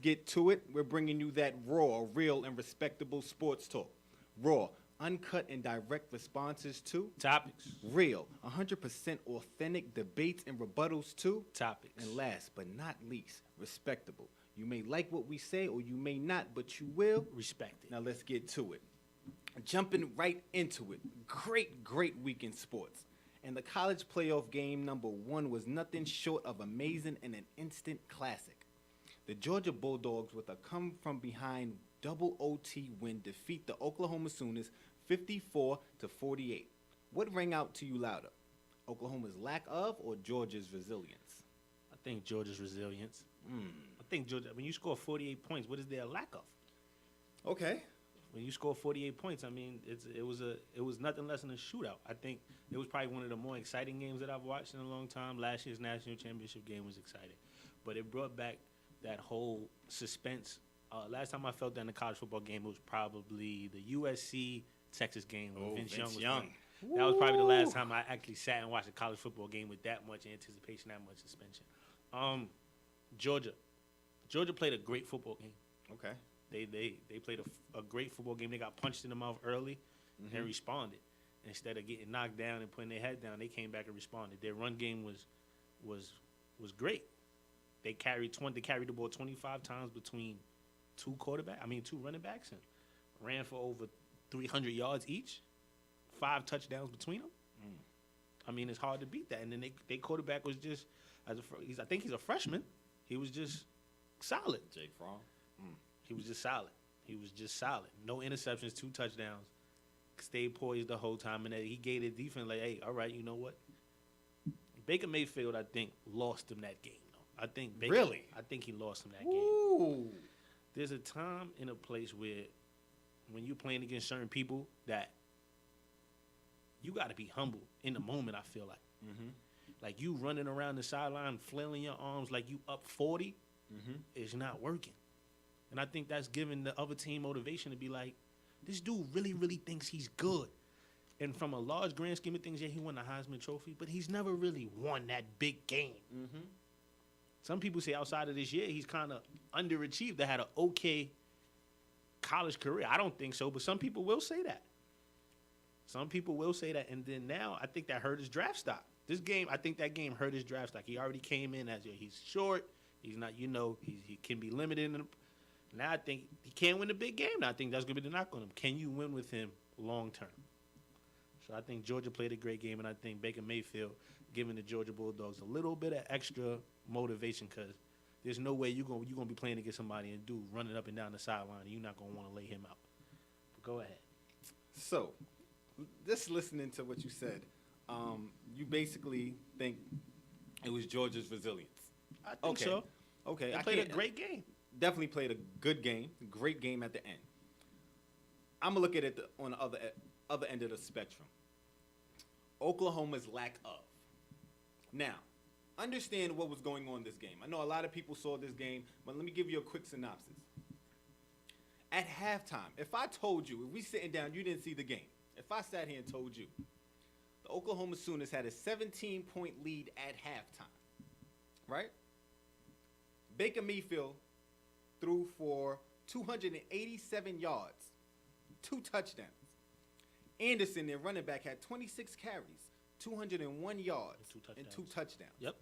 get to it. We're bringing you that raw, real, and respectable sports talk. Raw, uncut and direct responses to Topics. real, 100% authentic debates and rebuttals to Topics. and last but not least, respectable. You may like what we say or you may not, but you will Respect it. Now let's get to it. Jumping right into it. Great week in sports. And the college playoff game number 1 was nothing short of amazing and an instant classic. The Georgia Bulldogs, with a come-from-behind double OT win, defeat the Oklahoma Sooners 54-48. What rang out to you louder? Oklahoma's lack of or Georgia's resilience? I think Georgia's resilience. I think Georgia, when you score 48 points, what is there a lack of? Okay. When you score 48 points, I mean, it was nothing less than a shootout. I think it was probably one of the more exciting games that I've watched in a long time. Last year's national championship game was exciting, but it brought back that whole suspense. Last time I felt that in a college football game, it was probably the USC Texas game when Vince Young was playing. That was probably the last time I actually sat and watched a college football game with that much anticipation, that much suspension. Georgia played a great football game. Okay. They played a great football game. They got punched in the mouth early and responded. Instead of getting knocked down and putting their head down, they came back and responded. Their run game was great. They carried the ball 25 times between two running backs, and ran for over 300 yards each, 5 touchdowns between them. I mean, it's hard to beat that. And then their quarterback was just, I think he's a freshman. He was just solid. Jake Fromm. He was just solid. No interceptions, 2 touchdowns. Stayed poised the whole time, and then he gave the defense like, hey, all right, you know what? Baker Mayfield, I think, lost him that game. Though. I think he lost him that game. There's a time and a place where when you're playing against certain people that you got to be humble in the moment, I feel like. Like you running around the sideline, flailing your arms like you up 40 is not working. And I think that's giving the other team motivation to be like, this dude really thinks he's good. And from a large grand scheme of things, yeah, he won the Heisman Trophy, but he's never really won that big game. Some people say outside of this year, he's kind of underachieved. They had an okay college career. I don't think so, but some people will say that. And then now I think that hurt his draft stock. I think that game hurt his draft stock. He already came in as he's short. He's not, he can be limited. Now I think he can't win the big game. Now I think that's going to be the knock on him. Can you win with him long term? So I think Georgia played a great game, and I think Baker Mayfield giving the Georgia Bulldogs a little bit of extra motivation because there's no way you're going to be playing against somebody and dude running up and down the sideline and you're not going to want to lay him out. But go ahead. So, just listening to what you said, you basically think it was Georgia's resilience. I think so. Okay. They played a great game. Definitely played a good game, great game at the end. I'm going to look at it on the other end of the spectrum. Oklahoma's lack of. Now, understand what was going on in this game. I know a lot of people saw this game, but let me give you a quick synopsis. At halftime, if I told you, if we sitting down, you didn't see the game. If I sat here and told you, the Oklahoma Sooners had a 17-point lead at halftime, right? Baker Mayfield threw for 287 yards, 2 touchdowns. Anderson, their running back, had 26 carries, 201 yards, and 2 touchdowns. Yep.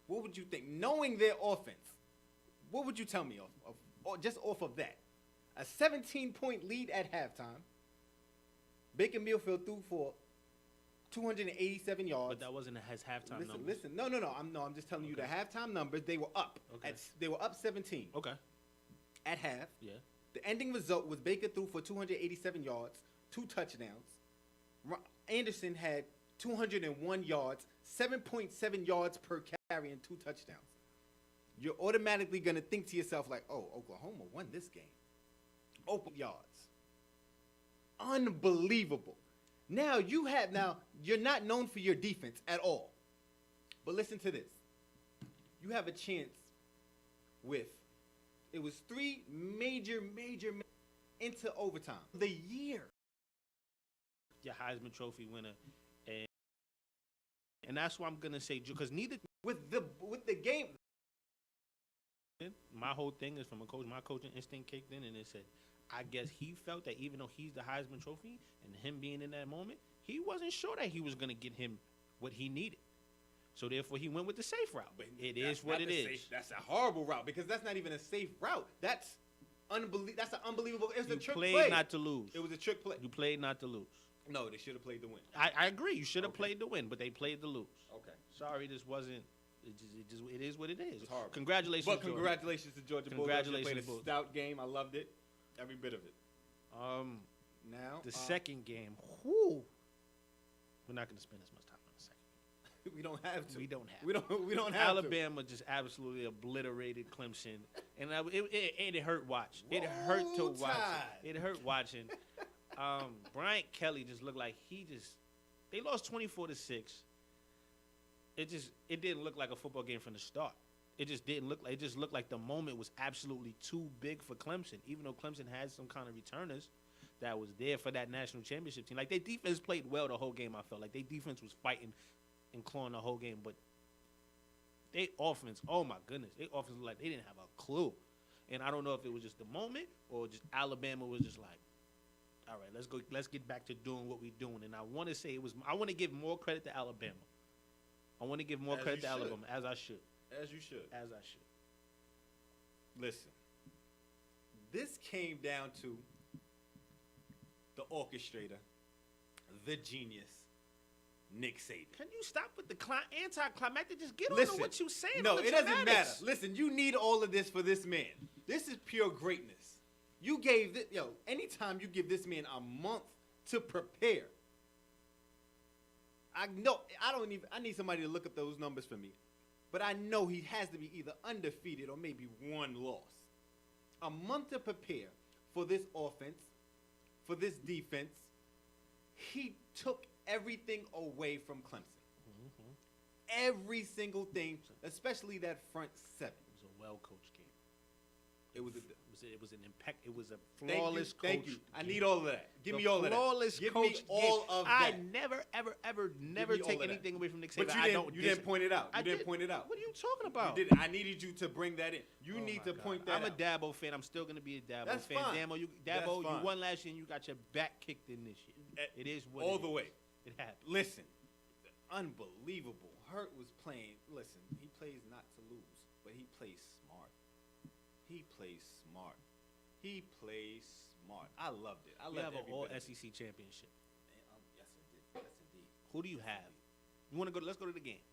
What would you think? Knowing their offense, what would you tell me just off of that? A 17-point lead at halftime. Baker Mayfield threw for 287 yards. But that wasn't his halftime numbers. Listen. No. I'm just telling you the halftime numbers. They were up. Okay. They were up 17. Okay. At half. Yeah. The ending result was Baker threw for 287 yards, 2 touchdowns. Anderson had 201 yards, 7.7 yards per carry, and 2 touchdowns. You're automatically going to think to yourself like, oh, Oklahoma won this game. Open yards. Unbelievable. Now, you're not known for your defense at all. But listen to this. You have a chance it was 3 major into overtime. The year. Your Heisman Trophy winner. And that's why I'm going to say, because neither. With the game. My whole thing is from a coach. My coaching instinct kicked in, and it said, I guess he felt that even though he's the Heisman Trophy and him being in that moment, he wasn't sure that he was going to get him what he needed. So therefore, he went with the safe route. But it is what it is. That's a horrible route because that's not even a safe route. That's unbelievable. That's an unbelievable. It was a trick play. You played not to lose. It was a trick play. You played not to lose. No, they should have played to win. I agree. You should have played to win, but they played to lose. Okay. Sorry, this wasn't. It is what it is. It's horrible. Congratulations. But congratulations to Georgia Bulldogs. Congratulations. They played a stout game. I loved it. Every bit of it. Now the second game. Whoo. We're not going to spend as much time on the second. We don't have to. We don't have. Alabama just absolutely obliterated Clemson, and it hurt watch. It hurt to watch. It hurt watching. Bryant Kelly just looked like they lost 24-6. It didn't look like a football game from the start. It just didn't look like. It just looked like the moment was absolutely too big for Clemson. Even though Clemson had some kind of returners that was there for that national championship team. Like, their defense played well the whole game. I felt like their defense was fighting and clawing the whole game, but they offense. Oh my goodness, they offense looked like they didn't have a clue. And I don't know if it was just the moment or just Alabama was just like, all right, let's go. Let's get back to doing what we're doing. And I want to say I want to give more credit to Alabama. I want to give more credit to Alabama, as I should. As you should. As I should. Listen, this came down to the orchestrator, the genius, Nick Saban. Can you stop with the anticlimactic? Just get on to what you're saying. No, it doesn't matter. Listen, you need all of this for this man. This is pure greatness. You gave this, anytime you give this man a month to prepare. I need somebody to look up those numbers for me. But I know he has to be either undefeated or maybe one loss. A month to prepare for this offense, for this defense. He took everything away from Clemson. Mm-hmm. Every single thing, especially that front seven. It was a well-coached game. It was an impact. It was a flawless. Thank you. I need all of that. Give me all of that. Flawless. Give me all of that. I never take anything away from Nick Saban. But you didn't point it out. You didn't point it out. What are you talking about? You didn't. I needed you to bring that in. You need to point that out. I'm a Dabo fan. I'm still gonna be a Dabo That's fan. Fine. Dabo, you won last year and you got your back kicked in this year. It is what all it the is. way. It happened. Listen, unbelievable. Hurt was playing. Listen, he plays not to lose, but he plays smart. He plays smart. He plays smart. I loved it. We have an all SEC championship. Yes, indeed. Yes, indeed. Who do you have? You want to go? Let's go to the game.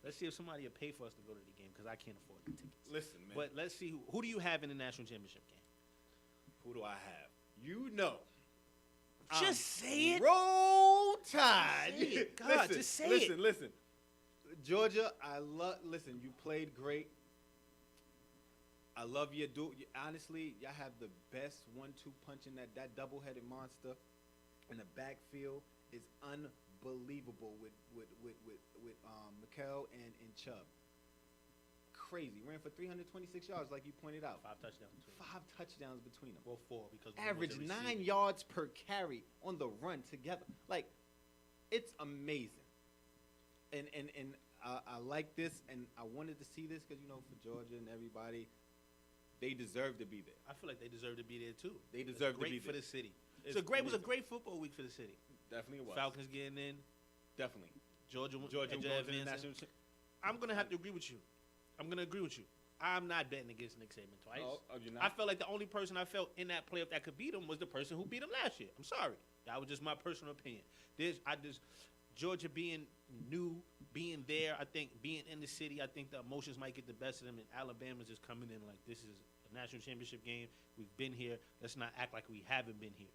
Let's see if somebody will pay for us to go to the game because I can't afford the tickets. Listen, man. But let's see who do you have in the national championship game? Who do I have? You know. Just say it. Roll Tide. God, just say it. Listen. Georgia, listen, you played great. I love you. Honestly, y'all have the best 1-2 punch in that double-headed monster in the backfield is unbelievable with Mikel and Chubb. Crazy. Ran for 326 yards, like you pointed out. 5 touchdowns between them. 5 touchdowns between them. Well, 4 because average 9 yards per carry on the run together. Like, it's amazing. And I like this, and I wanted to see this because, for Georgia and everybody, they deserve to be there. I feel like they deserve to be there too. They deserve to be there. Great for the city. It was a great football week for the city. Definitely was. Falcons getting in. Definitely. Georgia advancing. I'm gonna have to agree with you. I'm not betting against Nick Saban twice. Oh, you're not? I felt like the only person I felt in that playoff that could beat him was the person who beat him last year. I'm sorry. That was just my personal opinion. Georgia being new, being there, I think being in the city, I think the emotions might get the best of them, and Alabama's just coming in like this is a national championship game. We've been here. Let's not act like we haven't been here.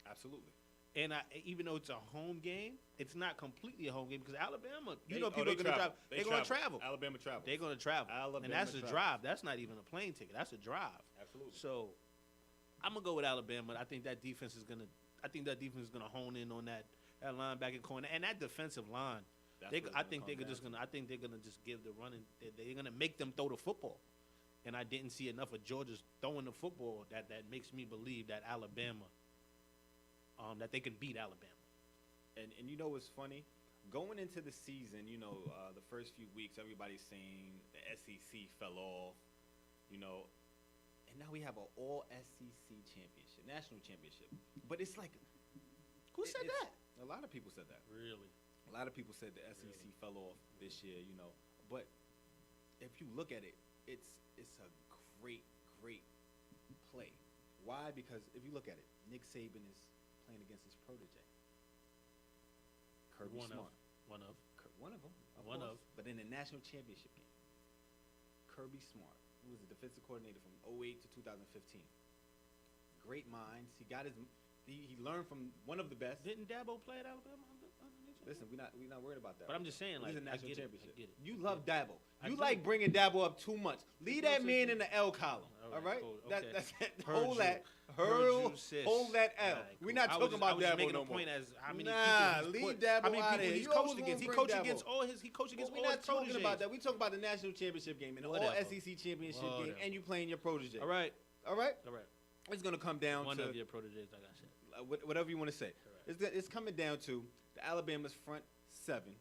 Absolutely. And even though it's a home game, it's not completely a home game because Alabama, people are going to travel. They're going to travel. Alabama travel. They're going to travel. And that's a drive. That's not even a plane ticket. That's a drive. Absolutely. So I'm going to go with Alabama. I think that defense is going to hone in on that linebacker corner and that defensive line. I think they're going to just give the running. They're going to make them throw the football. And I didn't see enough of Georgia's throwing the football that makes me believe that Alabama, that they can beat Alabama. And you know what's funny? Going into the season, the first few weeks, everybody's saying the SEC fell off. you know, and now we have an all SEC championship, national championship. But it's like, Who said that? a lot of people said that. Really? A lot of people said the SEC fell off this year, you know. But if you look at it, it's a great play. Why? Because if you look at it, Nick Saban is playing against his protege, Kirby Smart. One of. One of them. One of. But in the national championship game, Kirby Smart, who was the defensive coordinator from 2008 to 2015. Great minds. He got his. He learned from one of the best. Didn't Dabo play at Alabama? Listen, we're not worried about that. But I'm just saying, like, this is a national I get championship. It. You love Dabo. I You do. like bringing Dabo up too much. Leave that man in the L column. All right, cool. That's Okay. hold that. Heard you, sis. Hold that L. All right, We're cool. not I talking about was Dabo making no a more. point as how many Nah, people leave put, Dabo how many out people of here. he's You coached always against. wanna He bring coached Dabo. against all his. He coached against We're all his not talking proteges. about that. We talking about the national championship game and the all Whatever. SEC championship game, Whatever. and you playing your protege. All right. All right. All right. It's gonna come down One to of your proteges, like I said. whatever you want to say. Correct. It's coming down to the Alabama's front seven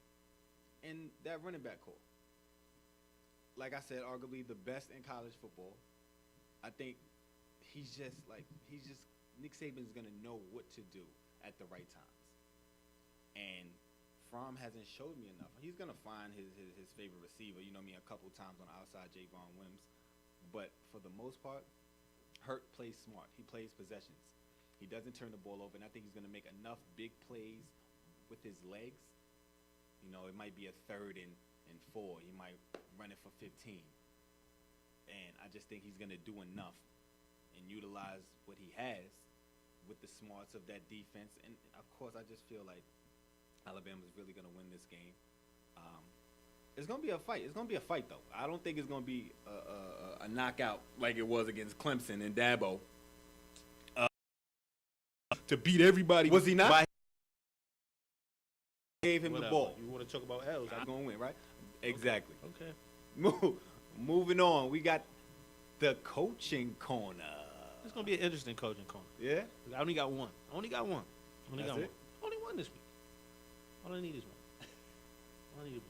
and that running back core. Like I said, arguably the best in college football. I think Nick Saban's gonna know what to do at the right times. And Fromm hasn't showed me enough. He's gonna find his favorite receiver, you know me, a couple times on the outside, Javon Wims. But for the most part, Hurt plays smart. He plays possessions. He doesn't turn the ball over, and I think he's gonna make enough big plays with his legs. You know, it might be a 3rd and 4. He might run it for 15. And I just think he's going to do enough and utilize what he has with the smarts of that defense. And, of course, I just feel like Alabama's really going to win this game. It's going to be a fight. It's going to be a fight, though. I don't think it's going to be a knockout like it was against Clemson and Dabo. To beat everybody. Was he not? Gave him Whatever. the ball. You want to talk about L's? I'm going to win, right? Exactly. Okay. Moving on, we got the coaching corner. It's gonna be an interesting coaching corner. Yeah? I only got one. Only got one That's it? Only one this week. All I need is one. All I need is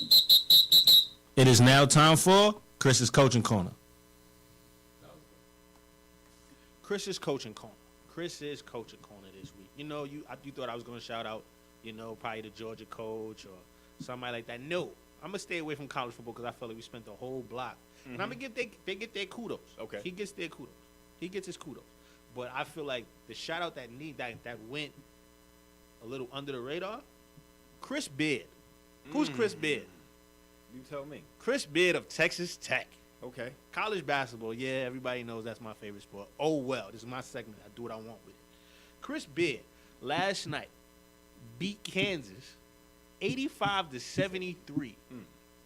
one. It is now time for Chris's coaching corner. Chris's coaching corner. Chris's coaching corner this week. You know, you thought I was gonna shout out, you know, probably the Georgia coach or somebody like that. No, I'm gonna stay away from college football because I feel like we spent the whole block, and I'm gonna give they get their kudos. Okay, he gets their kudos. He gets his kudos. But I feel like the shout out that went a little under the radar. Chris Beard. Who's Chris Beard? You tell me. Chris Beard of Texas Tech. Okay. College basketball, yeah, everybody knows that's my favorite sport. Oh well, this is my segment. I do what I want with it. Chris Beard last night beat Kansas 85-73.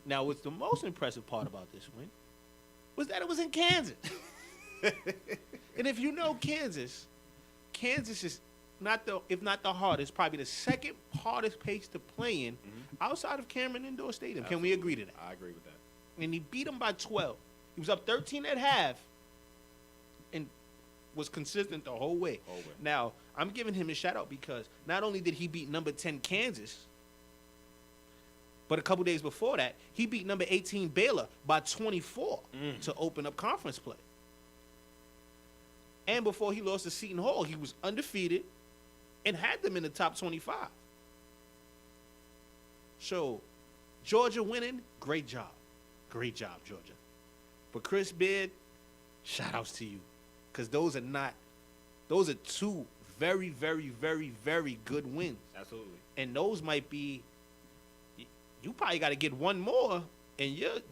Now, what's the most impressive part about this win was that it was in Kansas. And if you know Kansas is if not the hardest, probably the second hardest place to play in outside of Cameron Indoor Stadium. Absolutely. Can we agree to that? I agree with that. And he beat them by 12. He was up 13 at half and was consistent the whole way. Now, I'm giving him a shout out because not only did he beat number 10 Kansas, but a couple days before that, he beat number 18 Baylor by 24 to open up conference play. And before he lost to Seton Hall, he was undefeated and had them in the top 25. So, Georgia winning, great job. Great job, Georgia. But Chris Beard, shout outs to you. Because those are two very, very, very, very good wins. Absolutely. And those might be, you probably got to get one more, and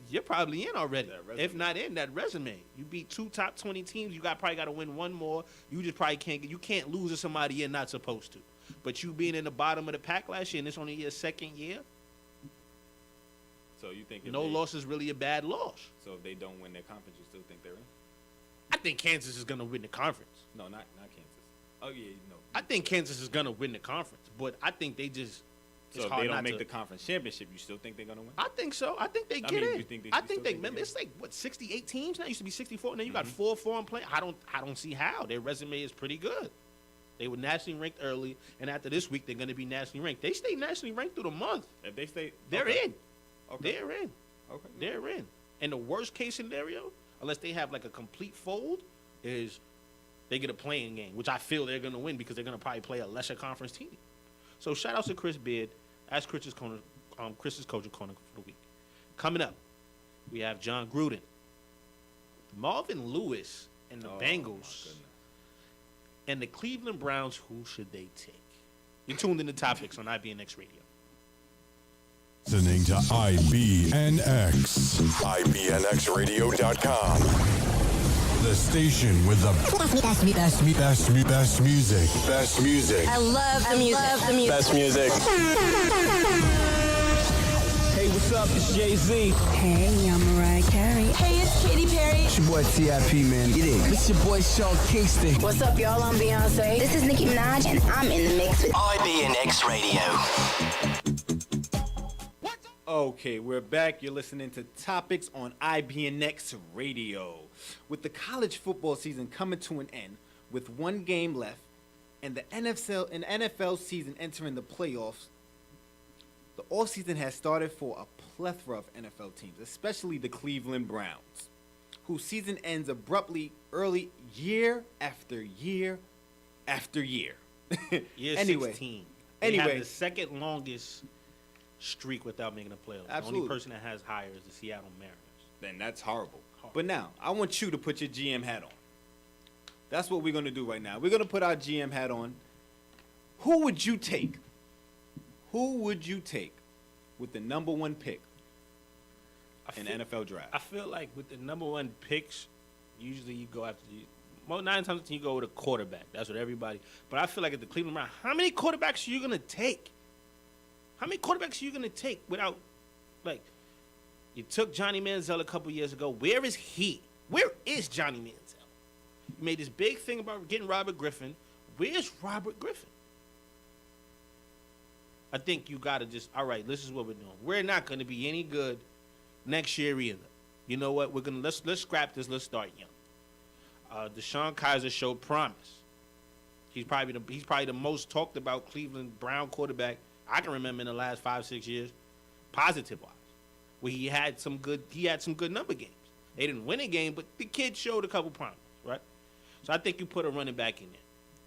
you're probably in already. If not in that resume. You beat two top 20 teams, you probably got to win one more. You just probably can't lose to somebody you're not supposed to. But you being in the bottom of the pack last year, and it's only your second year, so you think no loss is really a bad loss. So if they don't win their conference, you still think they're in? I think Kansas is going to win the conference. No, not Kansas. Oh, yeah, no. I think Kansas is going to win the conference, but I think they just So if they don't make the conference championship, you still think they're going to win? I think so. I think they get in. You think I think they remember it's like what 68 teams now. It used to be 64, and then you got 4 foreign players. I don't see how. Their resume is pretty good. They were nationally ranked early, and after this week, they're going to be nationally ranked. They stay nationally ranked through the month. If they stay, they're in. Okay. They're in. Okay. They're in. And the worst case scenario, unless they have like a complete fold, is they get a playing game, which I feel they're going to win because they're going to probably play a lesser conference team. So shout out to Chris Beard. That's Chris's Coaching Corner for the week. Coming up, we have John Gruden, Marvin Lewis, and the Bengals, and the Cleveland Browns. Who should they take? You're tuned in to Topics on IBNX Radio. Listening to IBNX. IBNXradio.com. The station with the best music. Best music. I love the music. Best music. Hey, what's up? It's Jay-Z. Hey, I'm Mariah Carey. Hey, it's Katy Perry. It's your boy T.I.P., man. Get it. It's your boy Sean Kingston. What's up, y'all? I'm Beyonce. This is Nicki Minaj, and I'm in the mix with IBNX Radio. Okay, we're back. You're listening to Topics on IBNX Radio. With the college football season coming to an end, with one game left, and the NFL season entering the playoffs, the offseason has started for a plethora of NFL teams, especially the Cleveland Browns, whose season ends abruptly early year after year after year. Year Anyway, 16. They have the second longest streak without making the playoffs. Absolutely. The only person that has higher is the Seattle Mariners. Then that's horrible. But now, I want you to put your GM hat on. That's what we're going to do right now. We're going to put our GM hat on. Who would you take? Who would you take with the number one pick in the NFL draft? I feel like with the number one picks, usually you go after most 9 times you go with a quarterback. That's what everybody. But I feel like at the Cleveland Browns, how many quarterbacks are you gonna take? How many quarterbacks are you gonna take without, like, you took Johnny Manziel a couple years ago. Where is he? Where is Johnny Manziel? You made this big thing about getting Robert Griffin. Where's Robert Griffin? I think you got to just, all right, this is what we're doing. We're not going to be any good next year either. You know what? We're going to, let's scrap this. Let's start young. Deshaun Kaiser showed promise. He's probably the most talked about Cleveland Brown quarterback I can remember in the last 5-6 years, positive-wise, where he had some good number games. They didn't win a game, but the kid showed a couple promise, right? So I think you put a running back in there.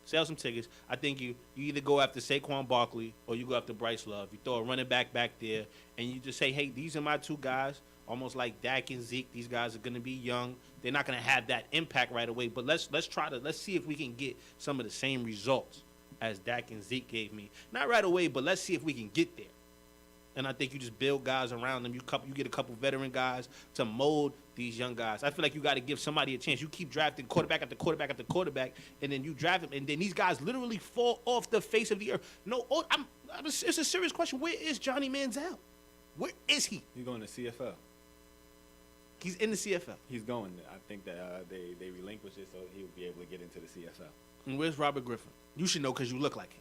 Sell some tickets. I think you either go after Saquon Barkley or you go after Bryce Love. You throw a running back there, and you just say, hey, these are my two guys, almost like Dak and Zeke. These guys are going to be young. They're not going to have that impact right away, but let's see if we can get some of the same results as Dak and Zeke gave me. Not right away, but let's see if we can get there. And I think you just build guys around them. You get a couple veteran guys to mold these young guys. I feel like you got to give somebody a chance. You keep drafting quarterback after quarterback after quarterback, and then you draft them, and then these guys literally fall off the face of the earth. No, it's a serious question. Where is Johnny Manziel? Where is he? He's going to CFL. He's in the CFL. He's going. I think that they relinquished it, so he'll be able to get into the CFL. And where's Robert Griffin? You should know because you look like him.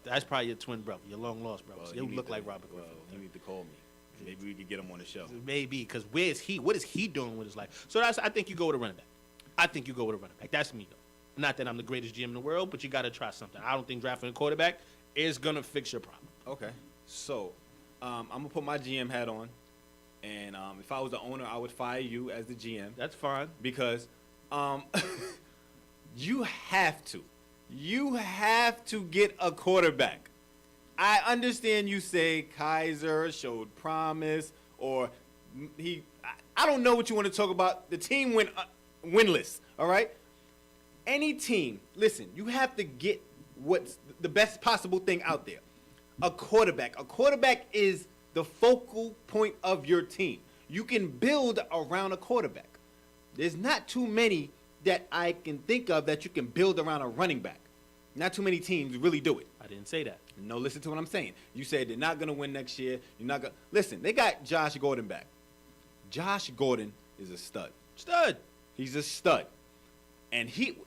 That's probably your twin brother, your long lost brother. Well, you look like Robert Griffin. Well, you need to call me. Maybe we could get him on the show. Maybe, because where is he? What is he doing with his life? So I think you go with a running back. That's me, though. Not that I'm the greatest GM in the world, but you got to try something. I don't think drafting a quarterback is going to fix your problem. Okay. So I'm going to put my GM hat on. And if I was the owner, I would fire you as the GM. That's fine. Because you have to. You have to get a quarterback. I understand you say Kaiser showed promise, or I don't know what you want to talk about. The team went winless, all right? Any team, listen, you have to get what's the best possible thing out there. A quarterback. A quarterback is the focal point of your team. You can build around a quarterback. There's not too many that I can think of that you can build around a running back. Not too many teams really do it. I didn't say that. No, listen to what I'm saying. You said they're not going to win next year. You're not going. Listen, they got Josh Gordon back. Josh Gordon is a stud. Stud. He's a stud. And he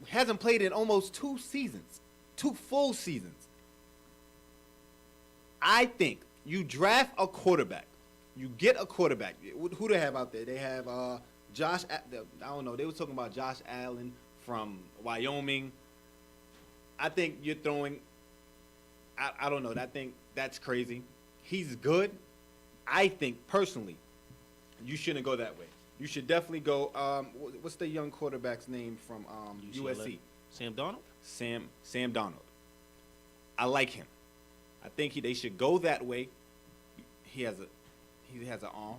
hasn't played in almost 2 seasons. 2 full seasons. I think you draft a quarterback. You get a quarterback. Who do they have out there? They have Josh. I don't know. They were talking about Josh Allen from Wyoming. I think you're throwing. I don't know. I think that's crazy. He's good. I think personally You shouldn't go that way. You should definitely go. What's the young quarterback's name from UCLA. USC? Sam Darnold? Sam Donald. I like him. I think they should go that way. He has an arm.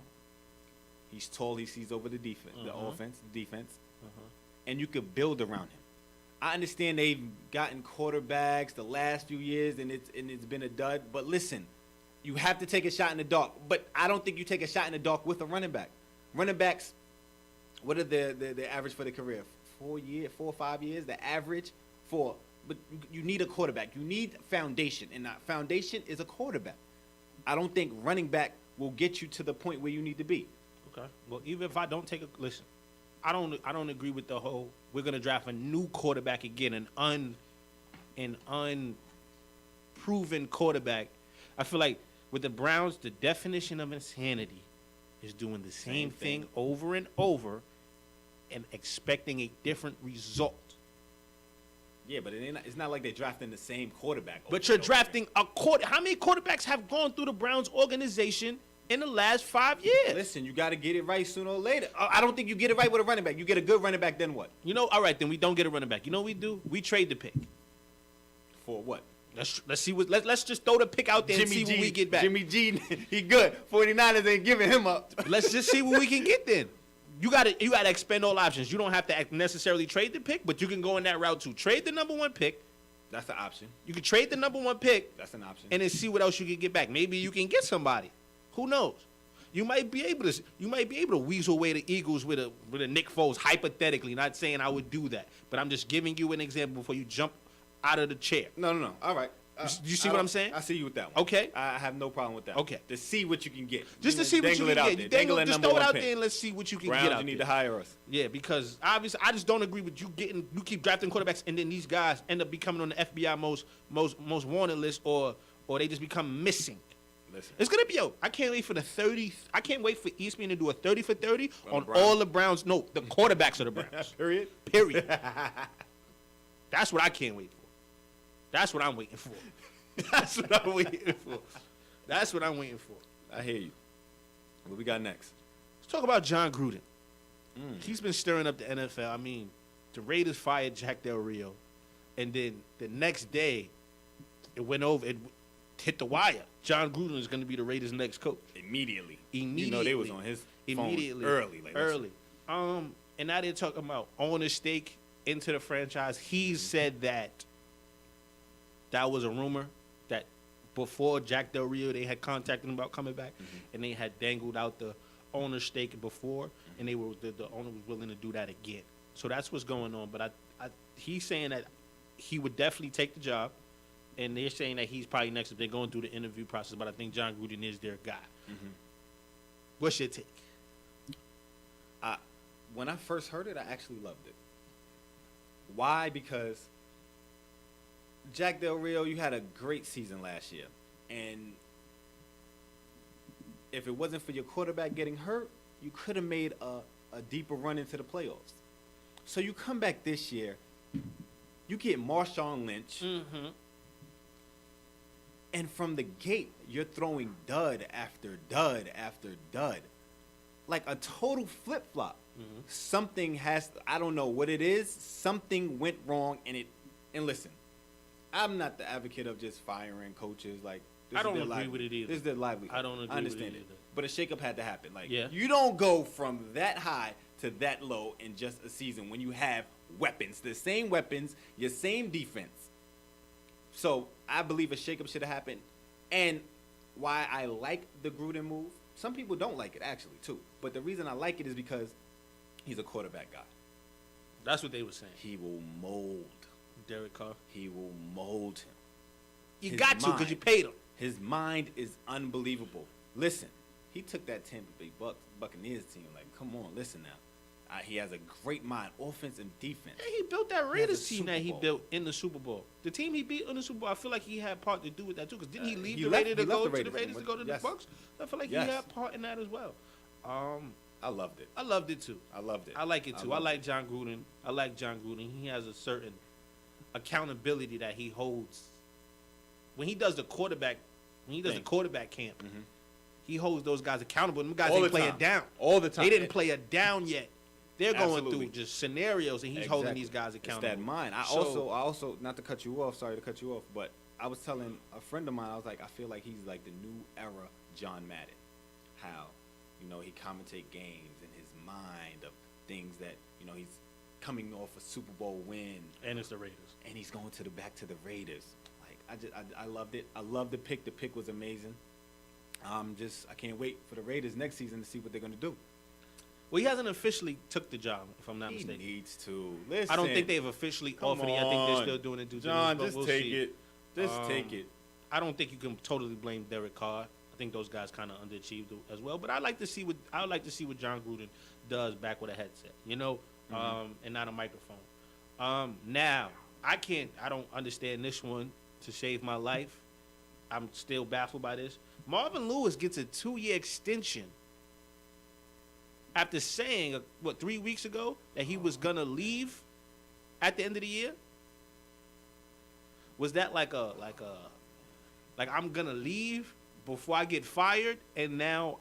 He's tall. He sees over the defense, the defense, and you could build around him. I understand they've gotten quarterbacks the last few years, and it's been a dud. But listen, you have to take a shot in the dark. But I don't think you take a shot in the dark with a running back. Running backs, what are the average for the career? 4 or 5 years. The average for, but you need a quarterback. You need foundation, and that foundation is a quarterback. I don't think running back will get you to the point where you need to be. Okay. Well, even if I don't take a listen, I don't agree with the whole we're gonna draft a new quarterback again, an unproven quarterback. I feel like with the Browns, the definition of insanity is doing the same thing over and over and expecting a different result. Yeah, but it's not like they're drafting the same quarterback. But you're drafting a quarter. How many quarterbacks have gone through the Browns organization in the last 5 years? Listen, you got to get it right sooner or later. I don't think you get it right with a running back. You get a good running back, then what? All right, then we don't get a running back. You know what we do? We trade the pick. For what? Let's see what. Let's just throw the pick out there and see what we get back. Jimmy G, he good. 49ers ain't giving him up. Let's just see what we can get then. You gotta expend all options. You don't have to necessarily trade the pick, but you can go in that route too. Trade the number 1 pick. That's an option. You can trade the number 1 pick. That's an option. And then see what else you can get back. Maybe you can get somebody. Who knows? You might be able to weasel away the Eagles with a Nick Foles, hypothetically. Not saying I would do that, but I'm just giving you an example before you jump out of the chair. No. All right. You see what I'm saying? I see you with that one. Okay. I have no problem with that. Okay. To see what you can get. Just to see what you can get. Just throw it out there and let's see what you can Browns, get out you need there. to hire us. Yeah, because obviously I just don't agree with you keep drafting quarterbacks and then these guys end up becoming on the FBI most wanted list or they just become missing. Listen. It's gonna be I can't wait for the 30. I can't wait for ESPN to do a 30 for 30 on the all the Browns. No, the quarterbacks of the Browns. Period. That's what I can't wait for. That's what I'm waiting for. That's what I'm waiting for. I hear you. What we got next? Let's talk about John Gruden. He's been stirring up the NFL. I mean, the Raiders fired Jack Del Rio, and then the next day, it went over. It hit the wire. John Gruden is going to be the Raiders' next coach. Immediately. You know they was on his phone early. Early. And now they're talking about owning a stake into the franchise. He said that was a rumor that before Jack Del Rio, they had contacted him about coming back, and they had dangled out the owner's stake before, and the owner was willing to do that again. So that's what's going on. But he's saying that he would definitely take the job, and they're saying that he's probably next if they're going through the interview process. But I think John Gruden is their guy. What's your take? When I first heard it, I actually loved it. Why? Because Jack Del Rio, you had a great season last year. And if it wasn't for your quarterback getting hurt, you could have made a deeper run into the playoffs. So you come back this year, you get Marshawn Lynch, and from the gate, you're throwing dud after dud after dud. Like a total flip-flop. Something I don't know what it is, something went wrong, and listen, I'm not the advocate of just firing coaches. Like, I don't agree with it either. This is their livelihood. I don't agree understand with it it. either. But a shakeup had to happen. Like, Yeah. You don't go from that high to that low in just a season when you have weapons, the same weapons, your same defense. So I believe a shakeup should have happened. And why I like the Gruden move, some people don't like it actually too. But the reason I like it is because he's a quarterback guy. That's what they were saying. He will mold Derek Carr. He will mold him. You His got to because you paid him. His mind is unbelievable. Listen, he took that Tampa Bay Buccaneers team. Like, come on, listen now. He has a great mind, offense and defense. Yeah, he built that Raiders team Super that he Bowl. built in the Super Bowl. The team he beat in the Super Bowl, I feel like he had part to do with that too. Because didn't he leave he the left- Raiders he to left go the to the Raiders Raiders to go to yes. the Bucks? I feel like Yes. he had part in that as well. I loved it. I loved it too. I loved it. I like it too. I loved like John Gruden. I like John Gruden. He has a certain accountability that he holds. When he does the quarterback, camp, He holds those guys accountable. Them guys All didn't the play time. it down. All the time. They didn't play it down yet. They're going Absolutely. through just scenarios, and he's holding these guys accountable. It's that mind. I also, not to cut you off, sorry to cut you off, but I was telling a friend of mine, I was like, I feel like he's like the new era John Madden. How, he commentate games in his mind of things that, he's coming off a Super Bowl win. And it's the Raiders. And he's going back to the Raiders. Like, I loved it. I loved the pick. The pick was amazing. I can't wait for the Raiders next season to see what they're going to do. Well, he hasn't officially took the job, if I'm not mistaken. He needs to. Listen, I don't think they've officially offered it. I think they're still doing it due John, diligence, but just we'll take see. it. Just take it. I don't think you can totally blame Derek Carr. I think those guys kind of underachieved as well. But I would like to see what John Gruden does back with a headset, and not a microphone. Now I don't understand this one to save my life. I'm still baffled by this. Marvin Lewis gets a 2-year extension after saying 3 weeks ago that he was gonna leave at the end of the year. Was that like I'm gonna leave before I get fired, and now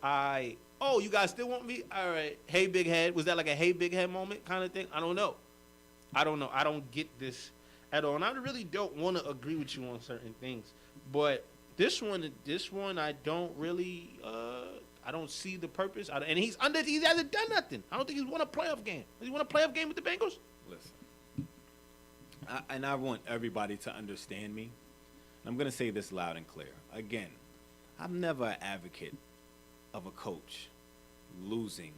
you guys still want me? All right, hey big head. Was that like a hey big head moment kind of thing? I don't know. I don't get this at all, and I really don't want to agree with you on certain things. But this one, I don't really, I don't see the purpose. And he hasn't done nothing. I don't think he's won a playoff game. Has he won a playoff game with the Bengals? Listen, I want everybody to understand me. I'm going to say this loud and clear. Again, I'm never an advocate of a coach losing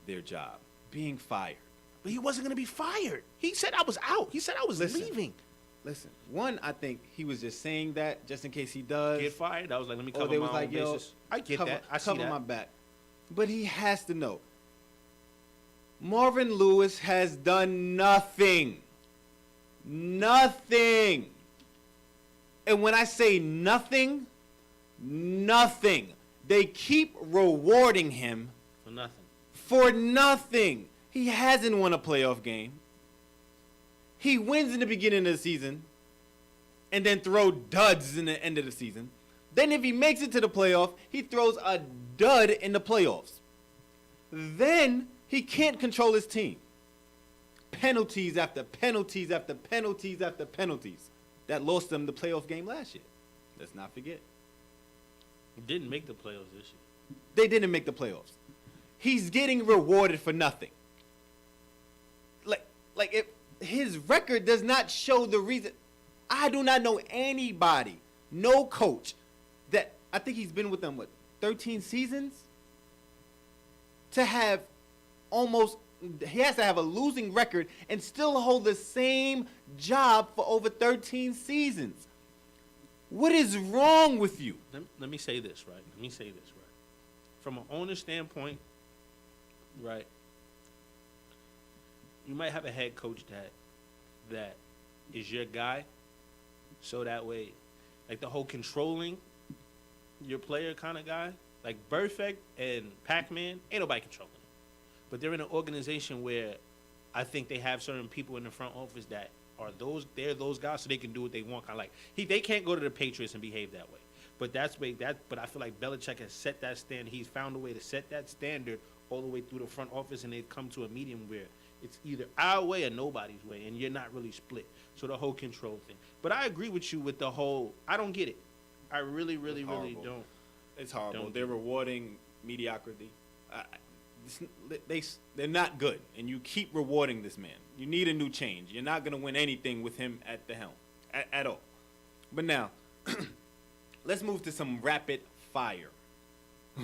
their job, being fired. But he wasn't going to be fired. He said I was out. He said I was leaving. Listen, one, I think he was just saying that just in case he does Get fired? I was like, let me cover they my was own like, yo, bases. I get cover, that. I see cover that. my back. But he has to know. Marvin Lewis has done nothing. Nothing. And when I say nothing, nothing. They keep rewarding him For nothing. for nothing. He hasn't won a playoff game. He wins in the beginning of the season and then throw duds in the end of the season. Then if he makes it to the playoff, he throws a dud in the playoffs. Then he can't control his team. Penalties after penalties after penalties after penalties. That lost them the playoff game last year. Let's not forget. He didn't make the playoffs this year. They didn't make the playoffs. He's getting rewarded for nothing. Like if his record does not show the reason. I do not know anybody, no coach, that I think he's been with them, 13 seasons? To have he has to have a losing record and still hold the same job for over 13 seasons. What is wrong with you? Let me say this, right? From an owner standpoint, right, you might have a head coach that is your guy, so that way, like the whole controlling your player kind of guy, like Perfect and Pac-Man, ain't nobody controlling them. But they're in an organization where I think they have certain people in the front office that they're those guys, so they can do what they want. Kind of like they can't go to the Patriots and behave that way. But but I feel like Belichick has set that standard. He's found a way to set that standard all the way through the front office, and they've come to a medium where it's either our way or nobody's way, and you're not really split. So the whole control thing. But I agree with you with the whole. I don't get it. I really don't. It's horrible. Don't They're rewarding mediocrity. They're not good, and you keep rewarding this man. You need a new change. You're not going to win anything with him at the helm at all. But now, let's move to some rapid fire.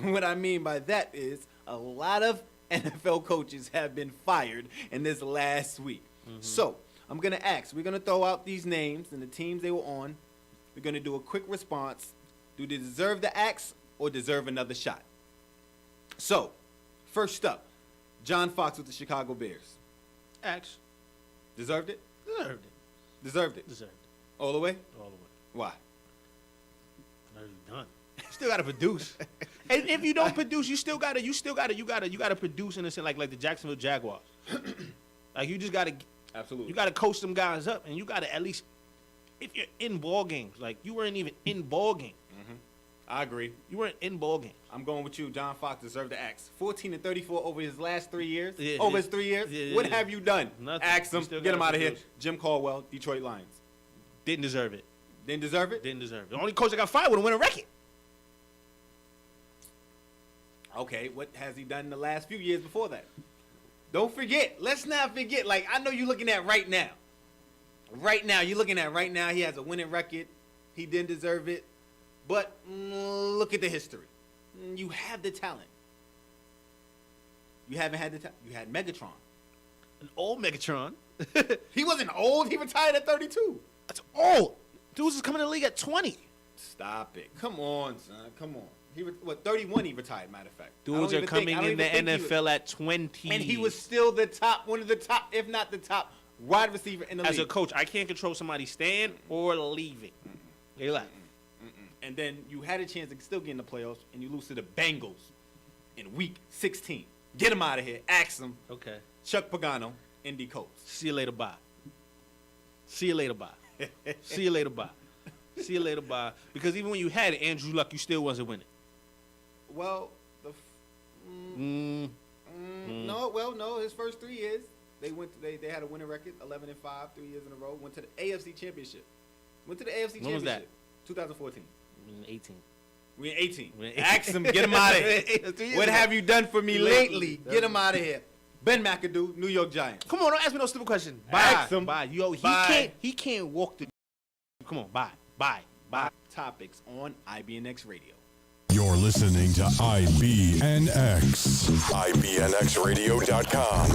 What I mean by that is a lot of NFL coaches have been fired in this last week. Mm-hmm. So I'm going to ask. We're going to throw out these names and the teams they were on. We're going to do a quick response. Do they deserve the axe or deserve another shot? So, first up, John Fox with the Chicago Bears. Axe. Deserved it? Deserved it. Deserved it. Deserved it. All the way? All the way. Why? Already done. You still gotta produce. And if you don't produce, you gotta produce in a sense like the Jacksonville Jaguars. Like you just gotta Absolutely. You gotta coach some guys up, and you gotta at least if you're in ball games, like you weren't even in ball game. Mm-hmm. I agree. You weren't in ball games. I'm going with you. John Fox deserved the axe. 14-34 over his last 3 years. Yeah, over his 3 years. yeah, What yeah. have you done? Nothing. Axe You him. still Get him gotta out of here. produce. Jim Caldwell, Detroit Lions. Didn't deserve it. Didn't deserve it? Didn't deserve it. The only coach that got fired would have won a record. Okay, what has he done in the last few years before that? Don't forget. Let's not forget. Like, I know you're looking at right now. Right now, you're looking at right now. He has a winning record. He didn't deserve it. But look at the history. You have the talent. You haven't had the talent. You had Megatron. An old Megatron. He wasn't old. He retired at 32. That's old. Dudes is coming to the league at 20. Stop it. Come on, son. Come on. 31 he retired, matter of fact. Dudes are coming in the NFL at 20. And he was still the top, one of the top, if not the top, wide receiver in the league. As a coach, I can't control somebody staying or leaving. They left. And then you had a chance to still get in the playoffs, and you lose to the Bengals in week 16. Get him out of here. Axe him. Okay. Chuck Pagano, Indy Colts. See you later, bye. See you later, bye. See you later, bye. See you later, bye. Because even when you had it, Andrew Luck, you still wasn't winning. Well, no. His first 3 years, they had a winning record, 11-5, 3 years in a row. Went to the AFC Championship. When was that? 2014. 18. We in 18. We in 18. Ask him, get him out of here. What have you done for me lately? Get him out of here. Ben McAdoo, New York Giants. Come on, don't ask me no stupid question. Ask him. Bye. Yo, Bye. He can't walk the. Come on, bye. Topics on IBNX Radio. You're listening to IBNX. IBNXradio.com.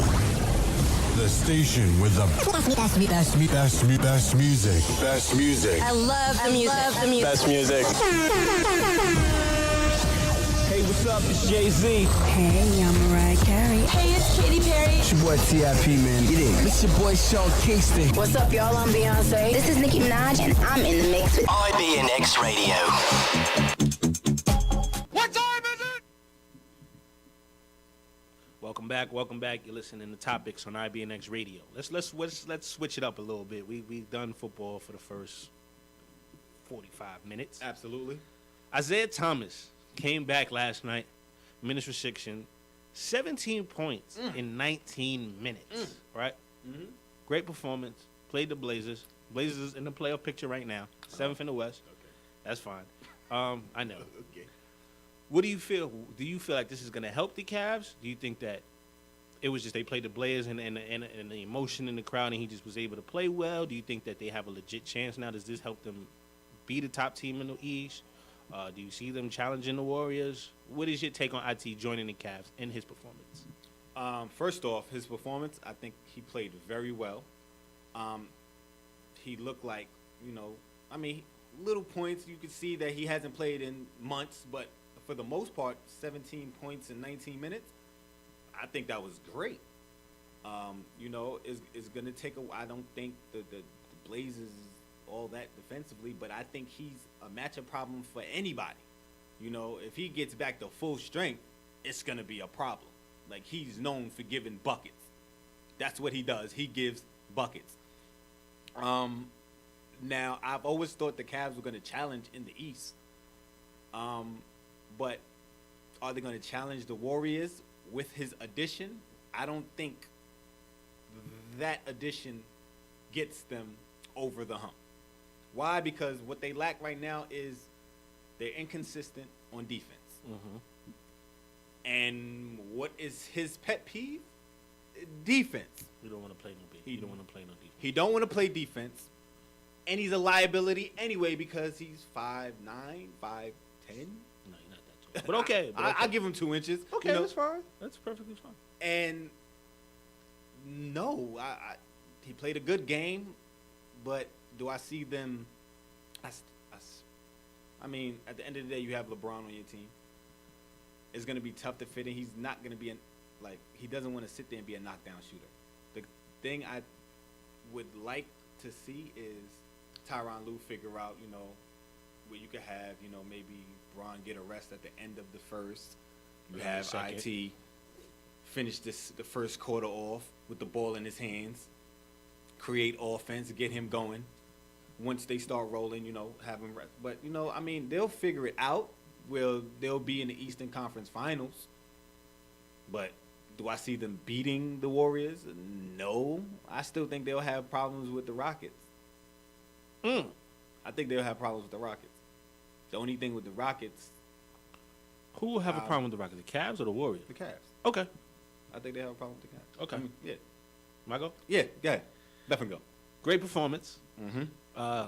The station with the best music. Best music. I love the music. Best music. Hey, what's up? It's Jay-Z. Hey, I'm Mariah Carey. Hey, it's Katy Perry. It's your boy T.I.P., man. Get it. It's your boy Sean Kingston. What's up, y'all? I'm Beyonce. This is Nicki Minaj, and I'm in the mix with IBNX Radio. Welcome back. You're listening to Topics on IBNX Radio. Let's switch it up a little bit. We've done football for the first 45 minutes. Absolutely. Isaiah Thomas came back last night, minutes restriction, 17 points in 19 minutes. Right? Mm-hmm. Great performance. Played the Blazers. Blazers in the playoff picture right now. 7th in the West. Okay. That's fine. I know. Okay. What do you feel? Do you feel like this is going to help the Cavs? Do you think that it was just they played the Blazers and the emotion in the crowd and he just was able to play well? Do you think that they have a legit chance now? Does this help them be the top team in the East? Do you see them challenging the Warriors? What is your take on IT joining the Cavs and his performance? First off, his performance, I think he played very well. He looked like, little points. You could see that he hasn't played in months, but for the most part, 17 points in 19 minutes, I think that was great. It's going to take I don't think the Blazers all that defensively, but I think he's a matchup problem for anybody. If he gets back to full strength, it's going to be a problem. Like, he's known for giving buckets. That's what he does. He gives buckets. Now, I've always thought the Cavs were going to challenge in the East. But are they going to challenge the Warriors with his addition? I don't think that addition gets them over the hump. Why? Because what they lack right now is they're inconsistent on defense. Mm-hmm. And what is his pet peeve? Defense. You don't want to play no defense. You don't want to play no defense. He don't want to play defense. And he's a liability anyway because he's 5'9", 5'10". No, you're not that tall. But okay. I'll give him 2 inches. Okay, that's fine. That's perfectly fine. And no, he played a good game, but do I see them? I mean, at the end of the day, you have LeBron on your team. It's going to be tough to fit in. He's not going to be he doesn't want to sit there and be a knockdown shooter. The thing I would like to see is Tyronn Lue figure out, where you could have, maybe Bron get a rest at the end of the first. You have IT finish the first quarter off with the ball in his hands, create offense, get him going. Once they start rolling, have him rest. But, they'll figure it out. they'll be in the Eastern Conference Finals. But do I see them beating the Warriors? No. I still think they'll have problems with the Rockets. I think they'll have problems with the Rockets. The only thing with the Rockets, Who will have a problem with the Rockets? The Cavs or the Warriors? the Cavs. Okay. I think they have a problem with the Cavs. Okay. I mean, yeah. Michael? Yeah, go ahead. Definitely go. Great performance. Mm-hmm.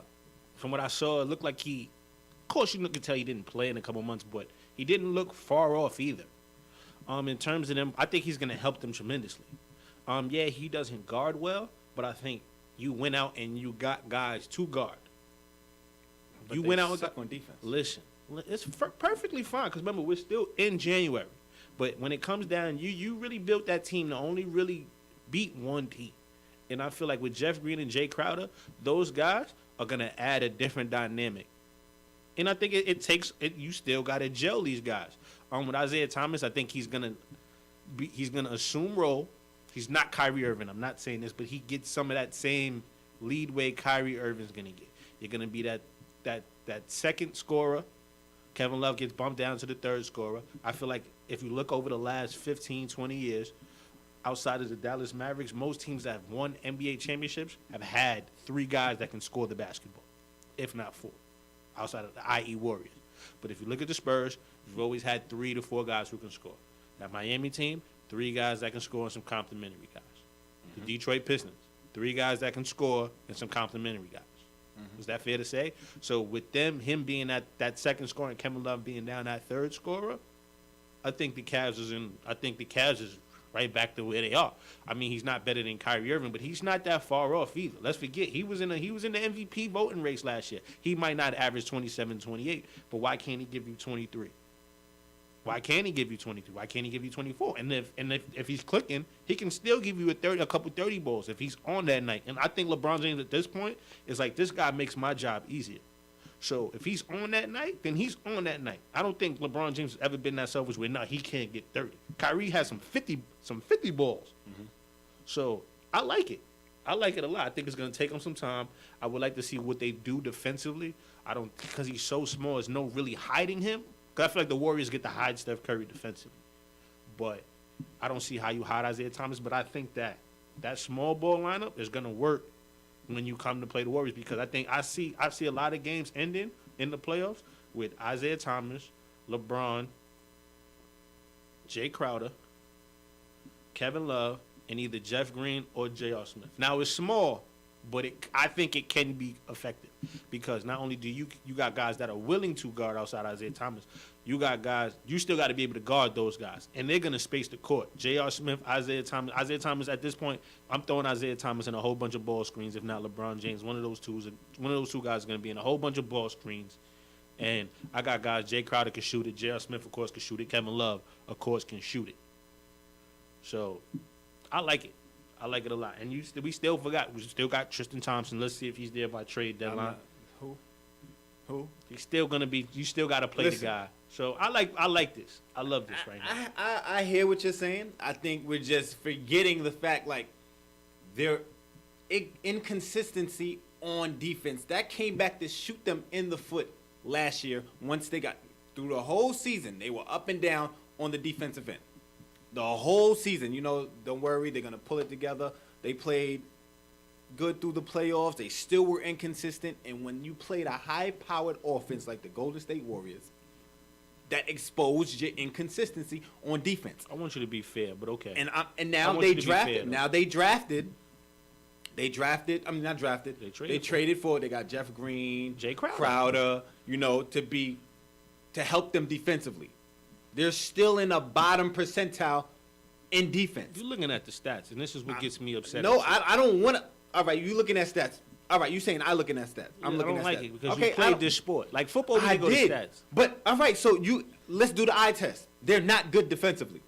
From what I saw, it looked like of course, you can tell he didn't play in a couple months, but he didn't look far off either. In terms of them, I think he's going to help them tremendously. Yeah, he doesn't guard well, but I think you went out and you got guys to guard. But You they went out and suck on defense. Listen, it's perfectly fine because remember we're still in January. But when it comes down, you really built that team to only really beat one team. And I feel like with Jeff Green and Jay Crowder, those guys are gonna add a different dynamic. And I think it takes it. You still gotta gel these guys. With Isaiah Thomas, I think he's gonna assume role. He's not Kyrie Irving. I'm not saying this, but he gets some of that same lead way Kyrie Irving's gonna get. You're gonna be that second scorer. Kevin Love gets bumped down to the third scorer. I feel like if you look over the last 15, 20 years, outside of the Dallas Mavericks, most teams that have won NBA championships have had three guys that can score the basketball, if not four, outside of the i.e. Warriors. But if you look at the Spurs, you've always had 3 to 4 guys who can score. That Miami team, 3 guys that can score and some complimentary guys. The Detroit Pistons, 3 guys that can score and some complimentary guys. Is that fair to say? So with him being that second scorer and Kevin Love being down that third scorer, I think the Cavs is right back to where they are. I mean, he's not better than Kyrie Irving, but he's not that far off either. Let's forget he was in the MVP voting race last year. He might not average 27, 28, but why can't he give you 23? Why can't he give you 23? Why can't he give you 24? And if he's clicking, he can still give you a couple 30 balls if he's on that night. And I think LeBron James at this point is like, this guy makes my job easier. So if he's on that night, then he's on that night. I don't think LeBron James has ever been that selfish where he can't get 30. Kyrie has some 50 balls. So I like it. I like it a lot. I think it's going to take him some time. I would like to see what they do defensively. Because he's so small, there's no really hiding him. Because I feel like the Warriors get to hide Steph Curry defensively. But I don't see how you hide Isaiah Thomas. But I think that small ball lineup is going to work when you come to play the Warriors, because I think I see a lot of games ending in the playoffs with Isaiah Thomas, LeBron, Jay Crowder, Kevin Love, and either Jeff Green or J.R. Smith. Now it's small, but I think it can be effective because not only do you got guys that are willing to guard outside Isaiah Thomas, you got guys, you still got to be able to guard those guys, and they're gonna space the court. J.R. Smith, Isaiah Thomas. At this point, I'm throwing Isaiah Thomas in a whole bunch of ball screens, if not LeBron James. One of those two guys is gonna be in a whole bunch of ball screens, and I got guys. Jay Crowder can shoot it. J.R. Smith, of course, can shoot it. Kevin Love, of course, can shoot it. So, I like it. I like it a lot. And we still got Tristan Thompson. Let's see if he's there by trade deadline. Who? He's still gonna be. You still got to play the guy. So I like this. I love this right now. I hear what you're saying. I think we're just forgetting the fact like their inconsistency on defense that came back to shoot them in the foot last year. Once they got through the whole season, they were up and down on the defensive end. The whole season, don't worry, they're gonna pull it together. They played good through the playoffs. They still were inconsistent, and when you played a high-powered offense like the Golden State Warriors, that exposed your inconsistency on defense. I want you to be fair, but okay. And now they drafted. They traded for. They got Jeff Green, Jay Crowder, to help them defensively. They're still in a bottom percentile in defense. You're looking at the stats, and this is what gets me upset. No, I don't want to. All right, you looking at stats. All right, you saying I looking at stats. I'm looking at stats. I don't like it because you played this sport. Like football, we go to stats. But, all right, so let's do the eye test. They're not good defensively.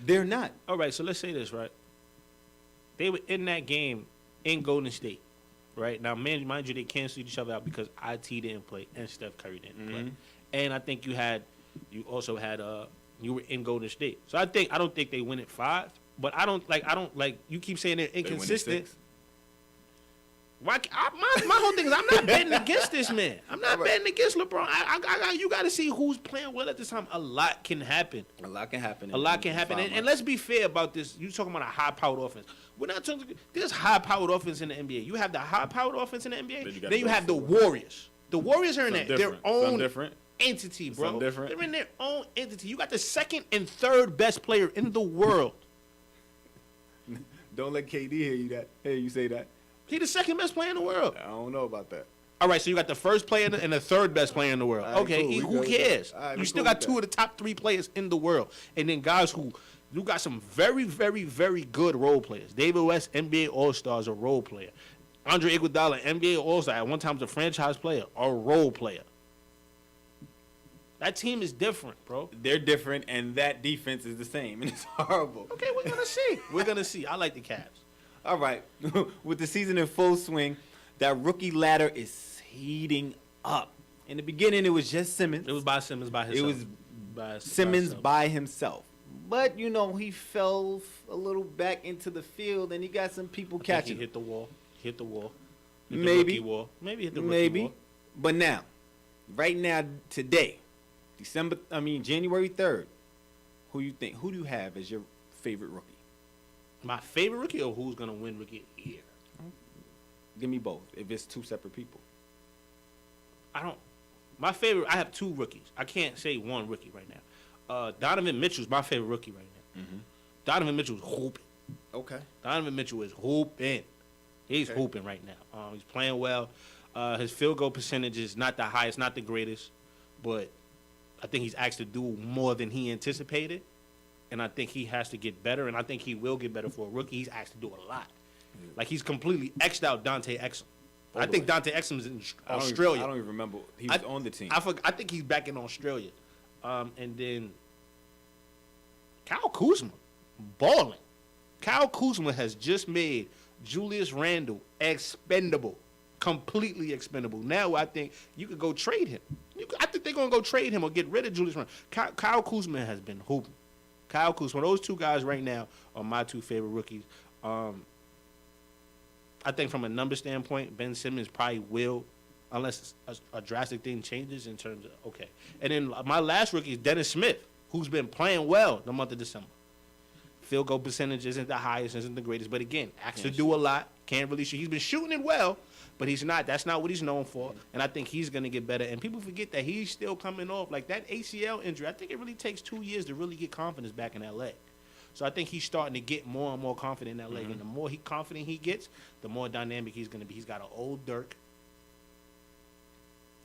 They're not. All right, so let's say this, right? They were in that game in Golden State, right? Now, mind you, they canceled each other out because IT didn't play and Steph Curry didn't play. And I think you also had you were in Golden State. So I don't think they win at 5, but I don't like you keep saying they're inconsistent. My whole thing is I'm not betting against this man. I'm not betting against LeBron. You got to see who's playing well at this time. A lot can happen. A lot can happen. A lot can happen. And let's be fair about this. You talking about a high-powered offense. We're not talking. There's high-powered offense in the NBA. You have the high-powered offense in the NBA. Then you have the Warriors. The Warriors are in their own entity, bro. They're in their own entity. You got the second and third best player in the world. Don't let KD hear you say that. He's the second best player in the world. I don't know about that. All right, so you got the first player and the third best player in the world. Right, okay, cool. who cares? Right, you still got two of the top 3 players in the world. And then guys who, you got some very, very, very good role players. David West, NBA All-Star, is a role player. Andre Iguodala, NBA All-Star, at one time was a franchise player, a role player. That team is different, bro. They're different, and that defense is the same, and it's horrible. Okay, we're going to see. We're going to see. I like the Cavs. All right. With the season in full swing, that rookie ladder is heating up. In the beginning, it was just Simmons. It was by Simmons by himself. It was Simmons by himself. But, he fell a little back into the field, and he got some people catching. He hit the wall. Hit the Maybe. rookie wall. Maybe hit the rookie wall. But now, right now, today, January 3rd, who do you have as your favorite rookie? My favorite rookie, or who's gonna win rookie of the year? Give me both. If it's two separate people, My favorite. I have 2 rookies. I can't say one rookie right now. Donovan Mitchell's my favorite rookie right now. Mm-hmm. Donovan Mitchell's hooping. Okay. Donovan Mitchell is hooping. He's hooping right now. He's playing well. His field goal percentage is not the highest, not the greatest, but I think he's asked to do more than he anticipated. And I think he has to get better, and I think he will get better for a rookie. He's asked to do a lot. Like, he's completely X'd out Dante Exum. I think Dante Exum is in Australia. I don't even remember. He was on the team. I think he's back in Australia. And then Kyle Kuzma, balling. Kyle Kuzma has just made Julius Randle expendable. Completely expendable. Now I think you could go trade him. I think they're going to go trade him or get rid of Julius Randle. Kyle Kuzma has been hooping. Kyle Kuzma, those 2 guys right now are my 2 favorite rookies. I think from a number standpoint, Ben Simmons probably will, unless a drastic thing changes in terms of, okay. And then my last rookie is Dennis Smith, who's been playing well the month of December. Field goal percentage isn't the highest, isn't the greatest, but again, asked to do a lot, can't really shoot. He's been shooting it well, but he's not. That's not what he's known for, and I think he's going to get better. And people forget that he's still coming off. Like, that ACL injury, I think it really takes 2 years to really get confidence back in that leg. So I think he's starting to get more and more confident in that leg. And the more confident he gets, the more dynamic he's going to be. He's got an old Dirk.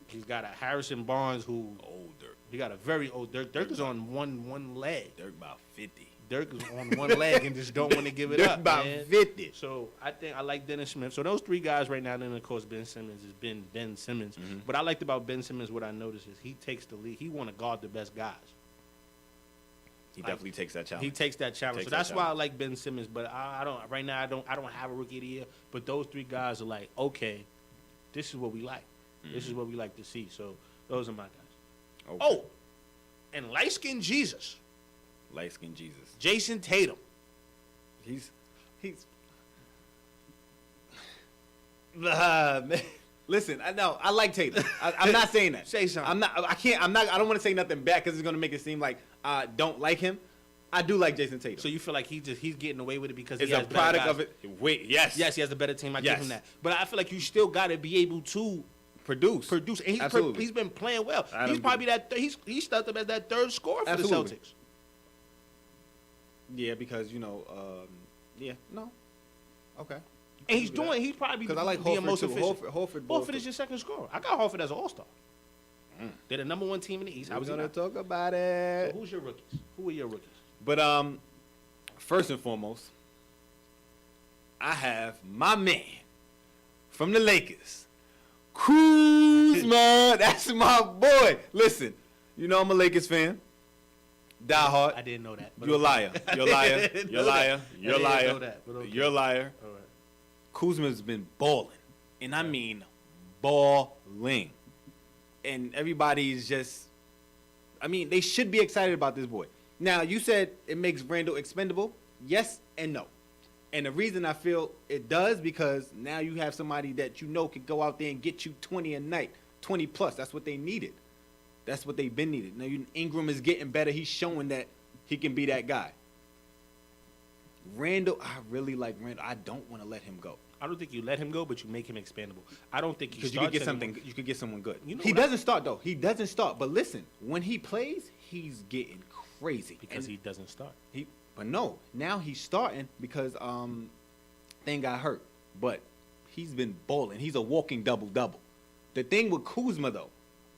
He's got a Harrison Barnes who... Old Dirk. He got a very old Dirk. Dirk is on one leg. Dirk about 50. Dirk is on one leg and just don't want to give it Dirk up, about man. 50. So I think I like Dennis Smith. So those 3 guys right now, then of course Ben Simmons has been Ben Simmons. What I liked about Ben Simmons, what I noticed is he takes the lead. He want to guard the best guys. He definitely takes that challenge. He takes that challenge. So that's why I like Ben Simmons. But I don't right now. I don't have a rookie of the year. But those 3 guys are like, okay, this is what we like. This is what we like to see. So those are my guys. Okay. Oh, and light skinned Jesus. Light skinned Jesus. Jason Tatum. He's man. Listen, I like Tatum. I'm not saying that. Say something. I don't want to say nothing bad because it's going to make it seem like I don't like him. I do like Jason Tatum. So you feel like he's getting away with it because it's he has a product guys. of it. Wait, yes, he has a better team. I give Yes. him that. But I feel like you still got to be able to produce. And Absolutely. he's been playing well. He's probably he's stepped up as that 3rd scorer for Absolutely. the Celtics. Yeah, because okay. And he's probably because I like being Horford most too. efficient. Horford is your second scorer. I got Horford as an All-Star. They're the number 1 team in the East. We're gonna talk about it. So who's your rookies? Who are your rookies? But first and foremost, I have my man from the Lakers, Kuzma. That's my boy. Listen, I'm a Lakers fan. Die hard. I didn't know that. You're a liar. You're a liar. You're a liar. You're a liar. Okay. You're a liar. All right. Kuzma's been balling, and I mean balling. And everybody's just, they should be excited about this boy. Now, you said it makes Randall expendable. Yes and no. And the reason I feel it does because now you have somebody that you know could go out there and get you 20 a night, 20 plus. That's what they needed. That's what they've been needed. Now Ingram is getting better. He's showing that he can be that guy. Randall, I really like Randall. I don't want to let him go. I don't think you let him go, but you make him expandable. I don't think Because you could get something. You could get someone good. You know he what doesn't start though. He doesn't start. But listen, when he plays, he's getting crazy because he doesn't start. But no, now he's starting because thing got hurt. But he's been balling. He's a walking double-double. The thing with Kuzma though,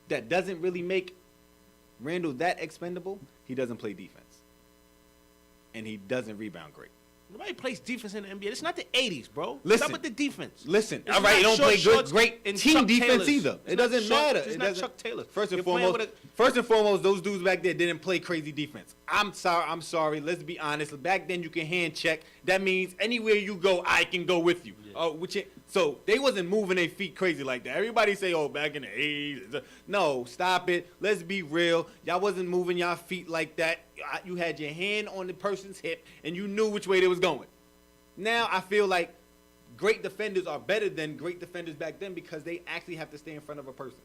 that doesn't really make Randall that expendable. He doesn't play defense, and he doesn't rebound great. Nobody plays defense in the NBA. It's not the 80s, bro. Listen. Stop with the defense. Listen, It's all right, not you don't play short good, great and team Chuck defense Taylors. either. It's It not doesn't Chuck- matter. It's It not doesn't- Chuck Taylor. First and You're playing foremost, with those dudes back there didn't play crazy defense. I'm sorry. Let's be honest. Back then, you can hand check. That means anywhere you go, I can go with you. Yeah. So they wasn't moving their feet crazy like that. Everybody say, "Oh, back in the '80s." No, stop it. Let's be real. Y'all wasn't moving y'all feet like that. You had your hand on the person's hip, and you knew which way they was going. Now I feel like great defenders are better than great defenders back then because they actually have to stay in front of a person.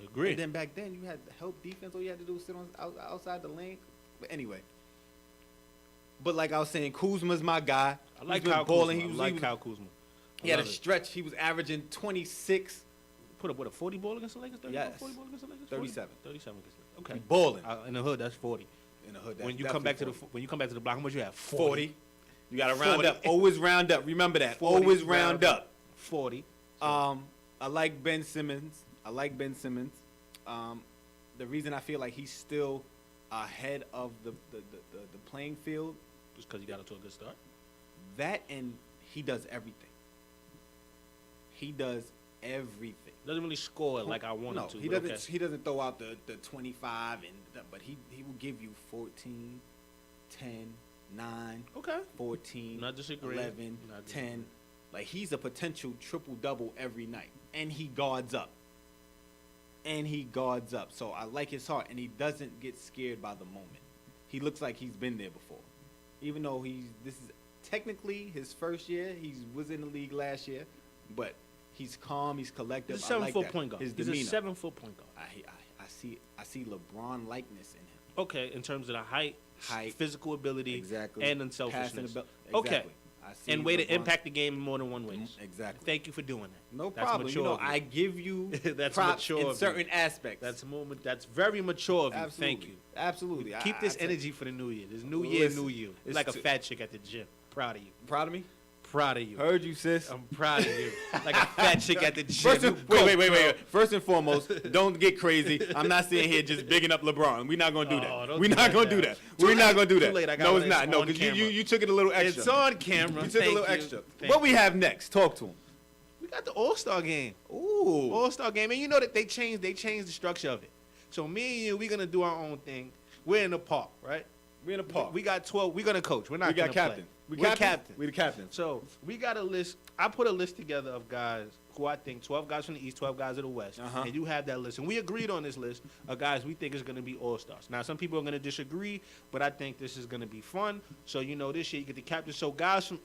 I agree. And then back then you had help defense. All you had to do was sit on outside the lane. But anyway. But like I was saying, Kuzma's my guy. I like He's been Kyle balling. Kuzma. Kyle Kuzma. He had a love it. stretch. He was averaging 26. Put up what, a 40 ball against the Lakers? 30 Yes. 40 ball against the Lakers? 37. 37 against the Lakers. Okay. He balling. In the hood, that's 40. In the hood, When you come back to the block, how much you have? 40. You got to round 40. up. Always round up. Remember that. 40. Always round up. 40. I like Ben Simmons. The reason I feel like he's still ahead of the playing field, Just because you got to a good start. that and he does everything. He does everything. Doesn't really score like I wanted No, to. he but doesn't. okay. He doesn't throw out the 25 but he will give you 14, 10, 9, Okay. 14, Not disagreeing. 11, Not 10. disagreeing. Like he's a potential triple double every night, and he guards up. So I like his heart, and he doesn't get scared by the moment. He looks like he's been there before, even though this is technically his first year. He was in the league last year, but he's calm. He's collective. He's a 7-foot point guard. His He's demeanor. a 7-foot point guard. I see LeBron likeness in him. Okay, in terms of the height, physical ability, Exactly. and unselfishness. Exactly. Okay. I see And way to LeBron- impact the game in more than one way. Exactly. Thank you for doing that. No That's problem. mature You know, of you. I give you That's props mature in of certain you. aspects. That's a moment. That's very mature of you. Absolutely. Thank you. Absolutely. Keep this I take- energy for the new year. This new year, Listen, new you. It's it's like a t- fat chick at the gym. Proud of you. Proud of me? Proud of you. Heard you, sis. I'm proud of you. Like a fat chick at the gym. First and, wait. First and foremost, don't get crazy. I'm not sitting here just bigging up LeBron. We're not gonna do that. don't We're do not that gonna do now. that. We're not gonna do Too that. late. I got No, one it's not. that's No, on because camera. you took it a little extra. It's on camera. You took Thank a little you. extra. Thank What we you. have next? Talk to him. We got the All-Star game. Ooh. All-Star game. And you know that they changed the structure of it. So me and you, we're gonna do our own thing. We're in the park, right? We're in a park. We got 12. We're gonna coach. We're not We got gonna captain. play. We We're captain. We the captain. So we got a list. I put a list together of guys who I think 12 guys from the East, 12 guys of the West, Uh-huh. and you have that list. And we agreed on this list of guys we think is going to be all-stars. Now, some people are going to disagree, but I think this is going to be fun. So, you know, this year you get the captain. So guys from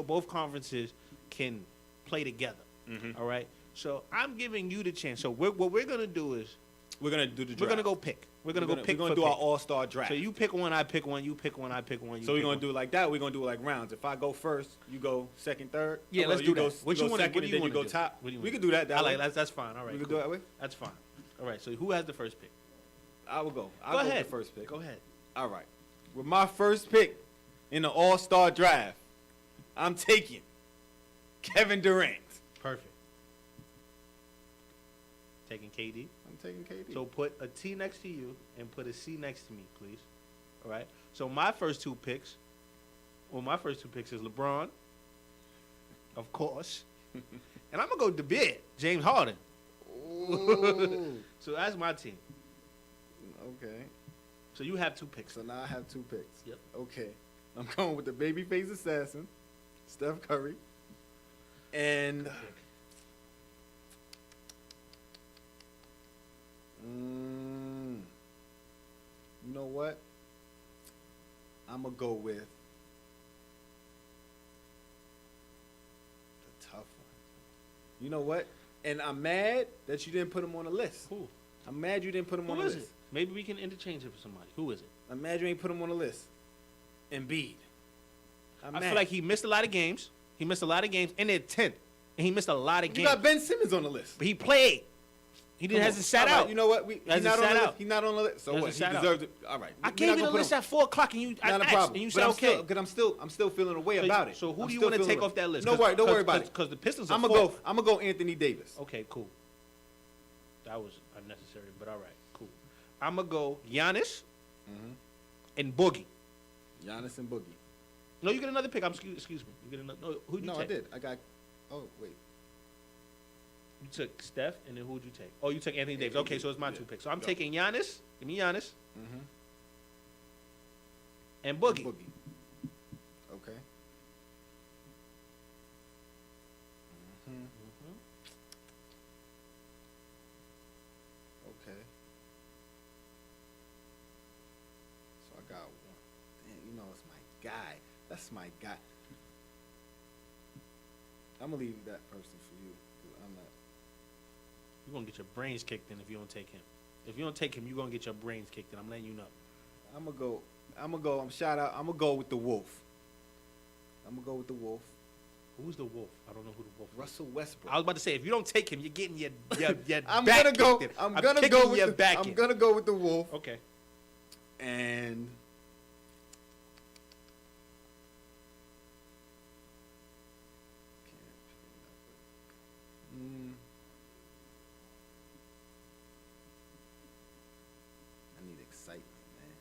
both conferences can play together. Mm-hmm. All right? So I'm giving you the chance. So what we're going to do is We're gonna do the draft. we're going to go pick. We're going to go pick We're gonna for do our pick. all-star draft. So you pick one, I pick one, you pick one, I pick one. So we're pick gonna one. do it like that. We're gonna do it like rounds. If I go first, you go second, third. Yeah, Or let's you do go, that. What you you go want? second, What do and you then want you to go do? top. What do you We wanna could do that. I way. like that's fine. All right, We could cool. do that way. That's fine. All right, so who has the first pick? I will go. I'll Go go ahead. with the first pick. Go ahead. All right. With my first pick in the All-Star draft, I'm taking Kevin Durant. Perfect. Taking KD. I'm taking KD. So put a T next to you and put a C next to me, please. All right. So my first two picks is LeBron, of course, and I'm gonna go to bed, James Harden. Ooh. So that's my team. Okay. So you have two picks. So now I have two picks. Yep. Okay. I'm going with the babyface assassin, Steph Curry, and you know what? I'm gonna go with You know what? And I'm mad that you didn't put him on the list. Who? I'm mad you didn't put him on Who the is list. it? Maybe we can interchange it for somebody. Who is it? I'm mad you ain't put him on the list. Embiid. I feel like he missed a lot of games. He missed a lot of games, and they're 10th. And he missed a lot of You games. got Ben Simmons on the list. But he played. He didn't hasn't sat All right, out. You know what? He's Hasn't not on sat the list. out. He's not on the list. So Hasn't what? He sat out. deserves it. All right. I We're gave not you the gonna put list him- at 4 o'clock, and you Not a asked, problem. and you But said I'm okay. still, I'm still feeling a way about it. So who I'm do you still want to feeling take a- off that list? Don't worry about it. Because the Pistons are I'm fourth. gonna go Anthony Davis. Okay, cool. That was unnecessary, but all right, cool. I'm gonna go Giannis and Boogie. Giannis and Boogie. No, you get another pick. Excuse me. You get another. No, who'd you No, take? I did. I got. Oh wait. You took Steph, and then who'd you take? Oh, you took Anthony Davis. Anthony Okay, so it's my Davis, two yeah. picks. So I'm Go. taking Giannis. Give me Giannis Mm-hmm. and Boogie. Boogie. Okay. Mm-hmm. Okay. So I got one. Damn, you know it's my guy. That's my guy. I'm gonna leave that person for you. 'Cause I'm not. You're gonna get your brains kicked in if you don't take him. If you don't take him, you're gonna get your brains kicked in. I'm letting you know. I'm gonna go. Shout out. I'm gonna go with the Wolf. Who's the wolf? I don't know who the wolf is. Russell Westbrook. I was about to say, if you don't take him, you're getting your I'm back gonna go. kicked in. I'm kicking gonna go with your the. back I'm in. gonna go with the Wolf. Okay. And I need excitement, man.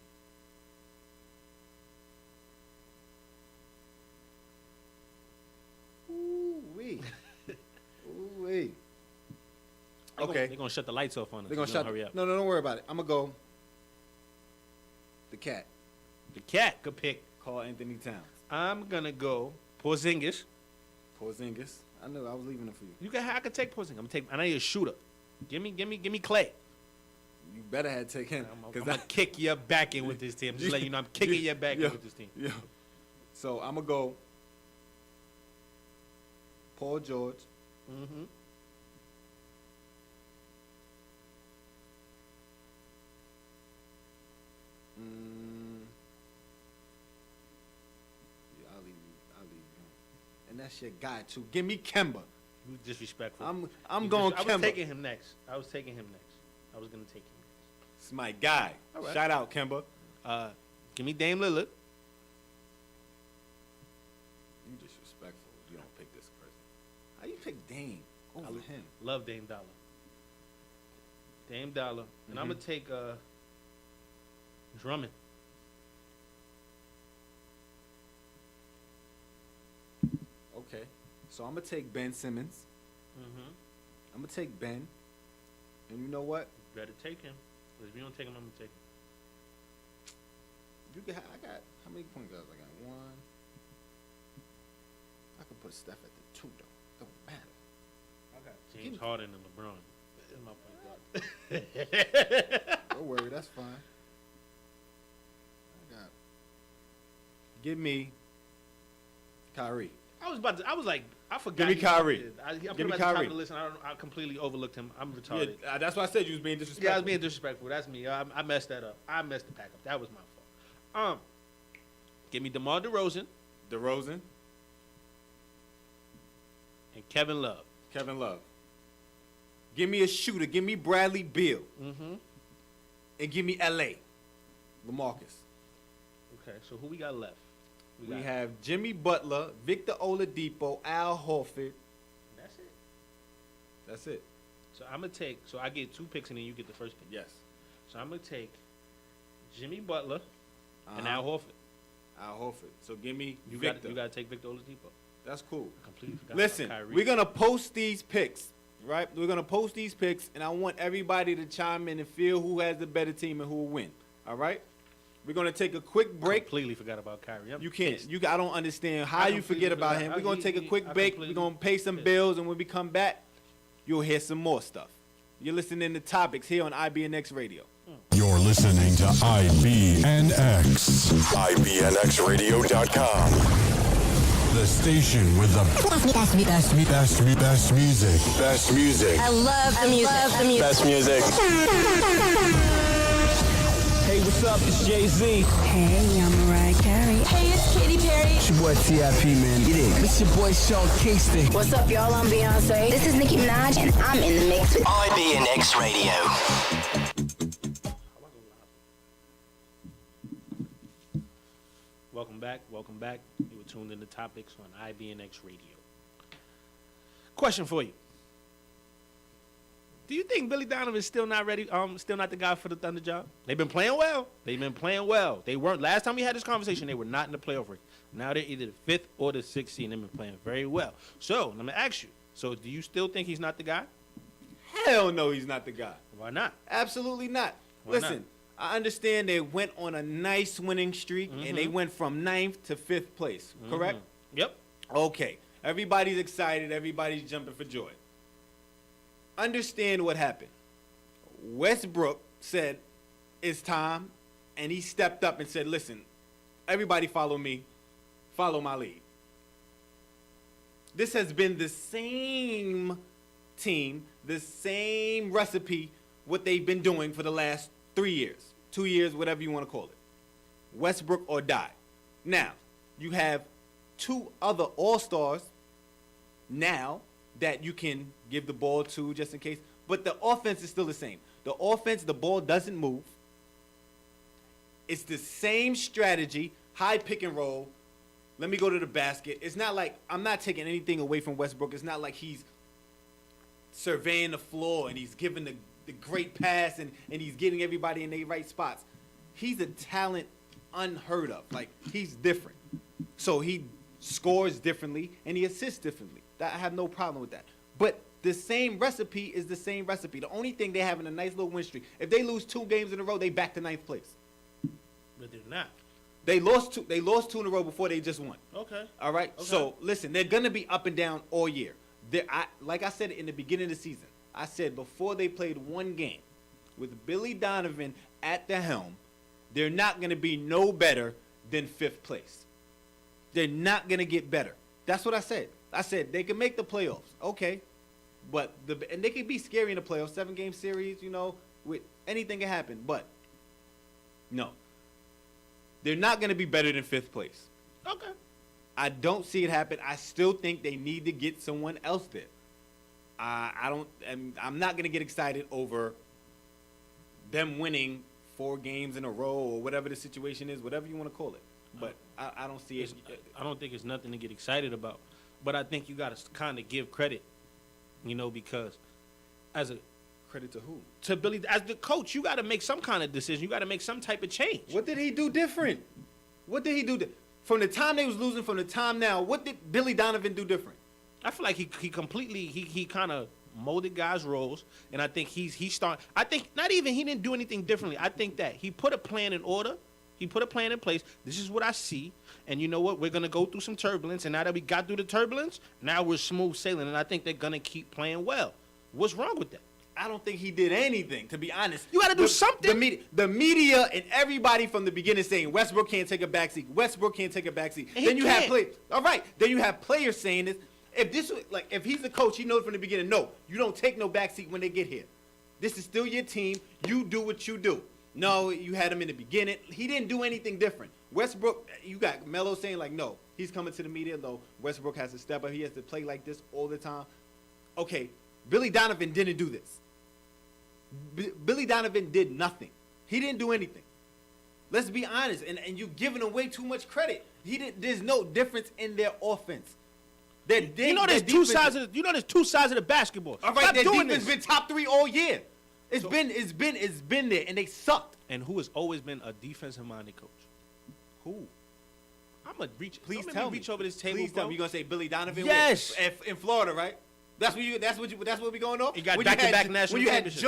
Ooh wee. Ooh wee. Okay. They're gonna shut the lights off on us. They're gonna shut. Hurry up. No, don't worry about it. I'm gonna go. The cat. The cat could pick. Call Anthony Towns. I'm gonna go Porzingis. Porzingis. I knew I was leaving it for you. I could take Porzingis. I need a shooter. Give me Clay. You better had to take him. I'm gonna kick your back in with this team. Just let you know I'm kicking your back in with this team. Yeah. So I'm gonna go. Paul George. Mm-hmm. Yeah, I'll leave you. And that's your guy too. Give me Kemba. You disrespectful. I'm going I was Kemba. taking him next. I was gonna take him next. It's my guy. All right. Shout out Kemba. Give me Dame Lillard. You disrespectful. If you don't pick this person. How you pick Dame over him? Love Dame Dollar. Dame Dollar. And I'm gonna take Drummond. Okay. So I'm gonna take Ben Simmons. Mm-hmm. I'm gonna take Ben. And you know what? Better take him. 'Cause if you don't take him, I'm gonna take him. I got how many point guards? I got one. I can put Steph at the 2 though. Don't matter. I got James Harden and LeBron. That's my point guard. Don't worry, that's fine. Give me Kyrie. I forgot. Give me he Kyrie. did. I put Give him me at the top Kyrie. of the list, and I completely overlooked him. I'm retarded. Yeah, that's why I said you was being disrespectful. Yeah, I was being disrespectful. That's me. I messed that up. I messed the pack up. That was my fault. Give me DeMar DeRozan DeRozan, and Kevin Love. Kevin Love. Give me a shooter. Give me Bradley Beal. Mm-hmm. And give me LA. LaMarcus. Okay, so who we got left? We have Jimmy Butler, Victor Oladipo, Al Horford. That's it. That's it. So I'm gonna take. So I get 2 picks, and then you get the first pick. Yes. So I'm gonna take Jimmy Butler and Al Horford. Al Horford. So give me You Victor. got to take Victor Oladipo. That's cool. I completely forgot Listen, about Kyrie. we're going to post these picks, right? We're going to post these picks, and I want everybody to chime in and feel who has the better team and who will win. All right? We're going to take a quick break. Completely forgot about Kyrie. I'm You can't. pissed. I don't understand how I you forget completely about forgot. him. We're going to take a quick I break. We're completely going to pay some pissed. bills, and when we come back, you'll hear some more stuff. You're listening to Topics here on IBNX Radio. You're listening to IBNX. IBNXradio.com. The The station with the best music. Best music. I love the music. Best music. Hey, what's up? It's Jay-Z. Hey, I'm Mariah Carey. Hey, it's Katy Perry. It's your boy T.I.P., man. Get it. It's your boy Sean Kingston. What's up, y'all? I'm Beyonce. This is Nicki Minaj, and I'm in the mix with IBNX Radio. Welcome back. You were tuned in to Topics on IBNX Radio. Question for you. Do you think Billy Donovan is still not ready? Still not the guy for the Thunder job? They've been playing well. They weren't. Last time we had this conversation, they were not in the playoff race. Now they're either the 5th or the 6th seed, and they've been playing very well. So, let me ask you. So, do you still think he's not the guy? Hell no, he's not the guy. Why not? Absolutely not. Why Listen, not? I understand they went on a nice winning streak, and they went from 9th to 5th place, correct? Yep. Okay. Everybody's excited. Everybody's jumping for joy. Understand what happened. Westbrook said, it's time, and he stepped up and said, listen, everybody follow me. Follow my lead. This has been the same team, the same recipe, what they've been doing for the last 3 years, 2 years, whatever you want to call it. Westbrook or die. Now, you have 2 other all-stars now that you can give the ball to just in case. But the offense is still the same. The offense, the ball doesn't move. It's the same strategy, high pick and roll. Let me go to the basket. It's not like, I'm not taking anything away from Westbrook. It's not like he's surveying the floor and he's giving the great pass and he's getting everybody in their right spots. He's a talent unheard of. Like, he's different. So he scores differently and he assists differently. I have no problem with that. But the same recipe is the same recipe. The only thing they have in a nice little win streak, if they lose 2 games in a row, they back to 9th place. But they're not. They lost two in a row before they just won. Okay. All right. Okay. So listen, they're gonna be up and down all year. Like I said in the beginning of the season, I said before they played one game with Billy Donovan at the helm, they're not gonna be no better than 5th place. They're not gonna get better. That's what I said. I said they can make the playoffs, okay, but and they can be scary in the playoffs, 7-game series, with anything can happen. But no, they're not going to be better than 5th place. Okay. I don't see it happen. I still think they need to get someone else there. I'm not going to get excited over them winning 4 games in a row or whatever the situation is, whatever you want to call it. But I don't see it. I don't think it's nothing to get excited about. But I think you got to kind of give credit, because as a Credit to who? to Billy, as the coach, you got to make some kind of decision. You got to make some type of change. What did he do different? What did he do? From the time they was losing, from the time now, what did Billy Donovan do different? I feel like he completely he kind of molded guys' roles, and I think he didn't do anything differently. I think that he put a plan in order. He put a plan in place. This is what I see. And you know what? We're going to go through some turbulence. And now that we got through the turbulence, now we're smooth sailing. And I think they're going to keep playing well. What's wrong with that? I don't think he did anything, to be honest. You got to do something. The media and everybody from the beginning saying Westbrook can't take a backseat. Westbrook can't take a backseat. Then you have all right. Then you have players saying this. If he's the coach, he knows from the beginning. No, you don't take no backseat when they get here. This is still your team. You do what you do. No, you had him in the beginning. He didn't do anything different. Westbrook, you got Melo saying like, no, he's coming to the media. No, Westbrook has to step up. He has to play like this all the time. Okay, Billy Donovan didn't do this. Billy Donovan did nothing. He didn't do anything. Let's be honest. And you're giving away too much credit. There's no difference in their offense. There's two sides of the basketball. All right, their defense been top 3 all year. It's been there, and they sucked. And who has always been a defensive-minded coach? Who? I'm gonna reach. Please let tell me reach over this table. Please tell me. You gonna say Billy Donovan? Yes. In Florida, right? That's what we going on. You got back-to-back national championships.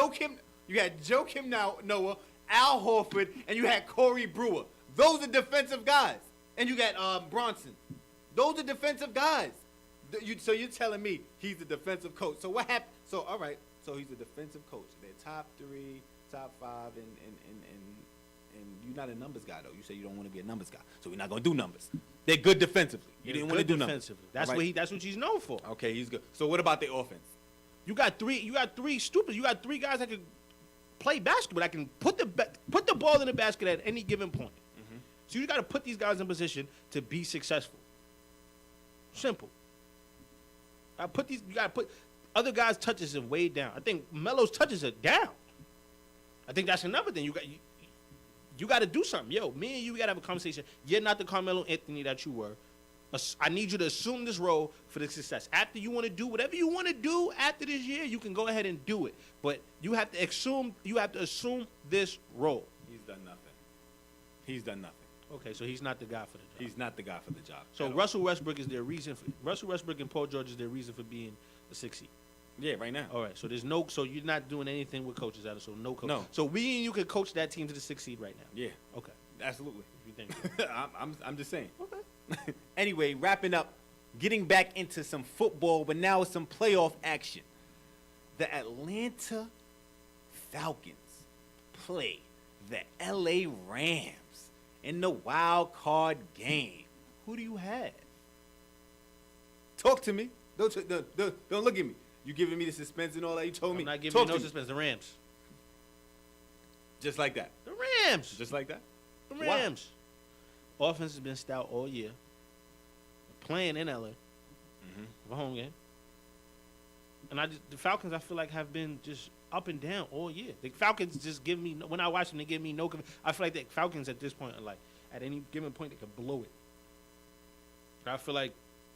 You had Joakim Noah, Al Horford, and you had Corey Brewer. Those are defensive guys. And you got Bronson. Those are defensive guys. So you're telling me he's the defensive coach. So what happened? So all right. So he's a defensive coach. They're top 3, top 5 and you're not a numbers guy though. You say you don't want to be a numbers guy, so we're not gonna do numbers. They're good defensively. You didn't want to do numbers. That's All right? that's what he's known for. Okay, he's good. So what about the offense? You got three stupids. You got three guys that can play basketball. That can put the ball in the basket at any given point. Mm-hmm. So you got to put these guys in position to be successful. Simple. You got to put other guys' touches are way down. I think Melo's touches are down. I think that's another thing. You got to do something. Yo, me and you got to have a conversation. You're not the Carmelo Anthony that you were. I need you to assume this role for the success. After you want to do whatever you want to do after this year, you can go ahead and do it. But you have to assume this role. He's done nothing. He's done nothing. Okay, so he's not the guy for the job. He's not the guy for the job. So Russell Westbrook and Paul George is their reason for being the 6th seed. Yeah, right now. All right, so so you're not doing anything with coaches out of so no coach. No. So me and you could coach that team to the 6th seed right now. Yeah, Okay. absolutely. If you think. I'm just saying. Okay. Anyway, wrapping up, getting back into some football, but now some playoff action. The Atlanta Falcons play the LA Rams in the wild card game. Who do you have? Talk to me. Don't look at me. You giving me the suspense and all that. You told me. I'm not giving Talk you no to me. suspense. The Rams. Just like that. The Rams. Just like that. The Rams. Offense has been stout all year. Playing in LA. A home game. And the Falcons, I feel like, have been just up and down all year. The Falcons just give me, when I watch them, they give me no. I feel like the Falcons at this point are like, at any given point, they can blow it. I feel like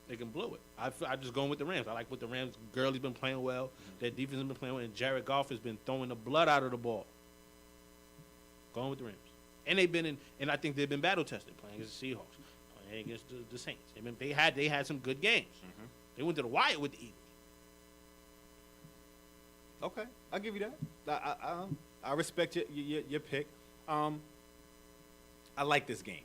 they can blow it. I just going with the Rams. I like what the Rams. Gurley's been playing well. Their defense has been playing well. And Jared Goff has been throwing the blood out of the ball. Going with the Rams. And they've been and I think they've been battle tested, playing against the Seahawks, playing against the Saints. They had some good games. They went to the wire with the Eagles. Okay, I'll give you that. I respect your pick. I like this game.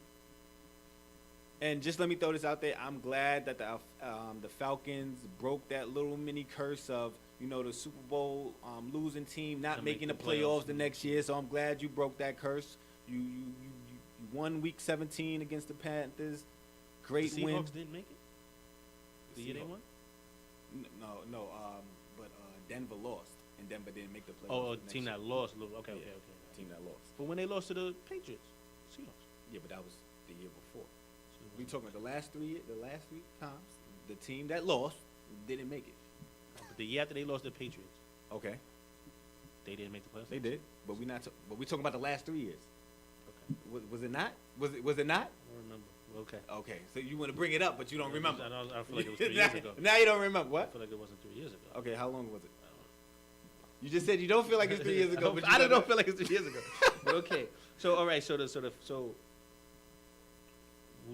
And just let me throw this out there. I'm glad that the Falcons broke that little mini curse of, the Super Bowl losing team not making the playoffs the next year. So I'm glad you broke that curse. You won Week 17 against the Panthers. Great the Seahawks win. Didn't make it. The year they won. No. But Denver lost, and Denver didn't make the playoffs. Oh, a the team next that year. lost. Okay. Team that lost. But when they lost to the Patriots, Seahawks. Yeah, but that was the year before. We talking about the last three times. The team that lost didn't make it. But the year after they lost to the Patriots, Okay, they didn't make the playoffs. they did, but we talking about the last 3 years. Okay. Was it not? Was it not? I don't remember. Okay. Okay, so you want to bring it up, but you don't remember. I feel like it was 3 years ago. Now you don't remember I what? feel like it wasn't 3 years ago. Okay, how long was it? You just said you don't feel like it's 3 years ago. But I don't feel like it's 3 years ago. But okay. So all right. So who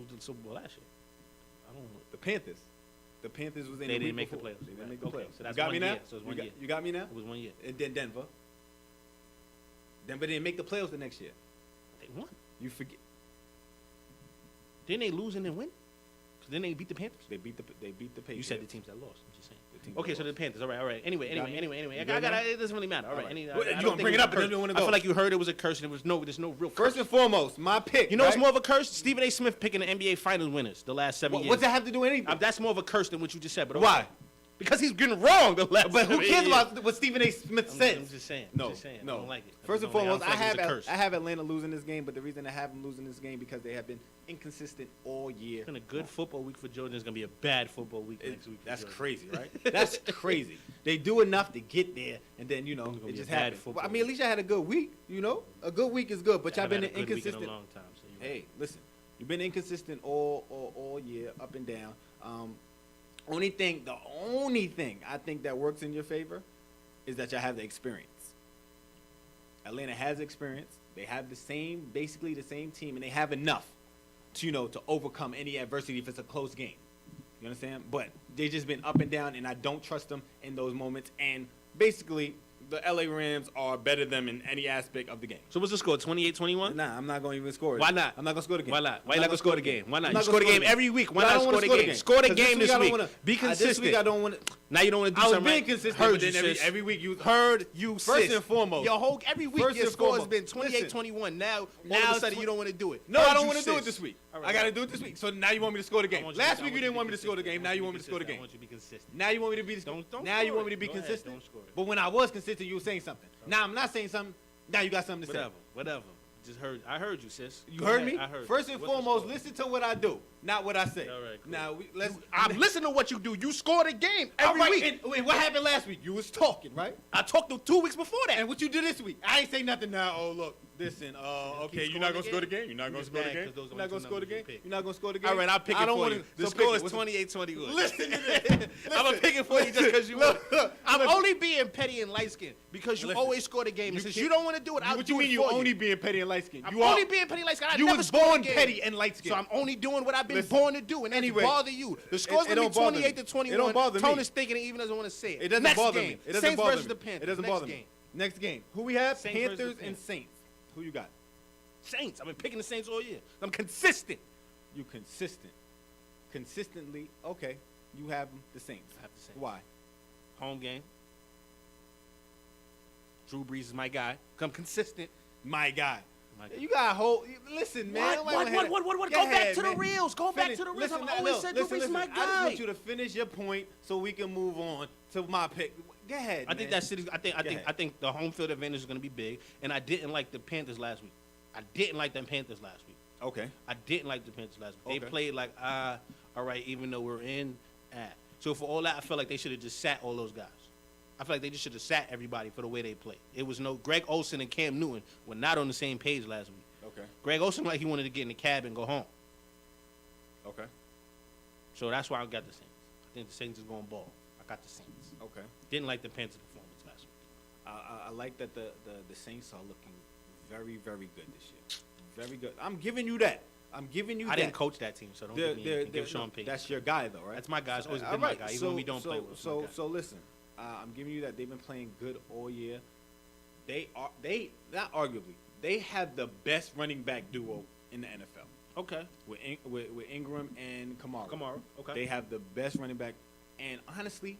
was the Super Bowl last year? I don't know. The Panthers. The Panthers was in. They the didn't week make the before. playoffs. They didn't Right. make the Okay, playoffs. so that's you got 1 me now. year. So it's 1 year. You got me now. It was 1 year. And then Denver. Denver didn't make the playoffs the next year. They won. You forget. Didn't they lose and then win? Because then they beat the Panthers. They beat the Patriots. You said the teams that lost. I'm just saying. The teams Okay, that so the lost. Panthers. All right. Anyway. You got me? I You got good now? it doesn't really matter. All right. Well, I you don't gonna think bring it was up, a but then curse. you wanna I go. feel like you heard it was a curse, and there's no real curse. First and foremost, my pick. You know what's right? more of a curse? Stephen A. Smith picking the NBA Finals winners the last 7 years. What's that have to do with anything? That's more of a curse than what you just said. But okay. Why? Because he's getting wrong the last. But who 7 cares years. about what Stephen A. Smith says? I'm just saying. No, I'm just saying. no. I don't like it. First and I don't foremost, like it. I feel like it's a curse. I have Atlanta losing this game, but the reason I have them losing this game because they have been inconsistent all year. It's been a good football week for Jordan. It's gonna be a bad football week next week. For That's Jordan. crazy, right? That's crazy. They do enough to get there, and then gonna it be just a bad happens. football Well, I mean, at least I had a good week. A good week is good, but y'all I've been had a good week in inconsistent. a long time. So you're right. Hey, listen, you've been inconsistent all year, up and down. The only thing I think that works in your favor is that y'all have the experience. Atlanta has experience. They have basically the same team, and they have enough to overcome any adversity if it's a close game. You understand? But they just been up and down, and I don't trust them in those moments. And basically, the LA Rams are better than them in any aspect of the game. So what's the score? 28-21? Nah, I'm not going to even score it. Why not? I'm not going to score the game. Why not? Why you not gonna score the game? Why not? I'm You not score the gonna game every week. Why But I not don't score wanna the game? Score the 'Cause game this I don't week. wanna- Be This week I consistent. don't want to. Now you don't want to do I was something being right. consistent, Heard but you, then sis. every week you Heard you, First sis. and foremost. Your whole every week First your and score has foremost. been 28-21. Now all Now of a it's sudden you don't want to do it. No, Heard I don't you, want to do it sis. this week. All right, I got to all right. do it this week. So now you want me to score the game. Last week you didn't want me to score the game. Now you want me to score the game. I want you to be consistent. Now you want me to be Don't now you score want me it. to be Go ahead, consistent. don't score it. But when I was consistent, you were saying something. Now I'm not saying something. Now you got something to say. Whatever. Just heard. I heard you, sis. You Go heard ahead, me? I heard. First and What's the foremost, score? listen to what I do, not what I say. All right, cool. Now let's. I'm listening to what you do. You scored a game every All right, week. and wait, what happened last week? You was talking, right? I talked to 2 weeks before that. And what you did this week? I ain't say nothing now. Oh look, listen. Okay, you're not gonna score the game. You're not gonna just score the mad game. 'cause those You're are not gonna the two score the numbers game. you picked. You're not gonna score the game. All right, I'll pick it I don't for wanna- you. The so score pick is it. 28-21. Listen to this. I'm gonna pick it for you just because you want. I'm Listen. only being petty and light skinned because you Listen. always score the game. And You since can't- you don't want to do it, I'll What do you mean it you for only being petty and light skinned? I'm You only are. being petty light skinned. I You never was scored born a game. petty and light skinned. So I'm only doing what I've been Listen. born to do, and that's Anyway, bother you. The score's it gonna don't be bother me. 28-21. It don't bother me. Tone is thinking it even doesn't want to say it. It doesn't Next bother game. me. It doesn't Saints bother versus me. the Panthers. It doesn't Next bother me. game. Next game. Who we have? Saints versus the Panthers and Panthers. Saints. Who you got? Saints. I've been picking the Saints all year. I'm consistent. You consistent. Consistently. Okay. You have the Saints. I have the Saints. Why? Home game. Drew Brees is my guy. I'm consistent. My guy. My guy. You got a whole. Listen, man. What? Go back to the reels. Go back to the reels. I've always said Drew Brees is my I just guy. want you to finish your point so we can move on to my pick. Go ahead. I think man. that city. ahead. I think the home field advantage is going to be big. And I didn't like the Panthers last week. I didn't like them Panthers last week. Okay. I didn't like the Panthers last week. They Okay. played like all right, even though we're in at. So for all that, I felt like they should have just sat all those guys. I feel like they just should have sat everybody for the way they played. It was no Greg Olsen and Cam Newton were not on the same page last week. Okay. Greg Olsen like he wanted to get in the cab and go home. Okay. So that's why I got the Saints. I think the Saints is going ball. I got the Saints. Okay. Didn't like the Panthers performance last week. I like that the Saints are looking very, very good this year. Very good. I'm giving you that. I'm giving you I that. didn't coach that team, so don't give Sean Payton. That's your guy, though, right? That's my guy. It's always All been my right, guy, even so- when we don't so- play with So, him. so listen. I'm giving you that they've been playing good all year. They not arguably, they have the best running back duo in the NFL Okay. with Ingram and Kamara. Okay. They have the best running back, and honestly,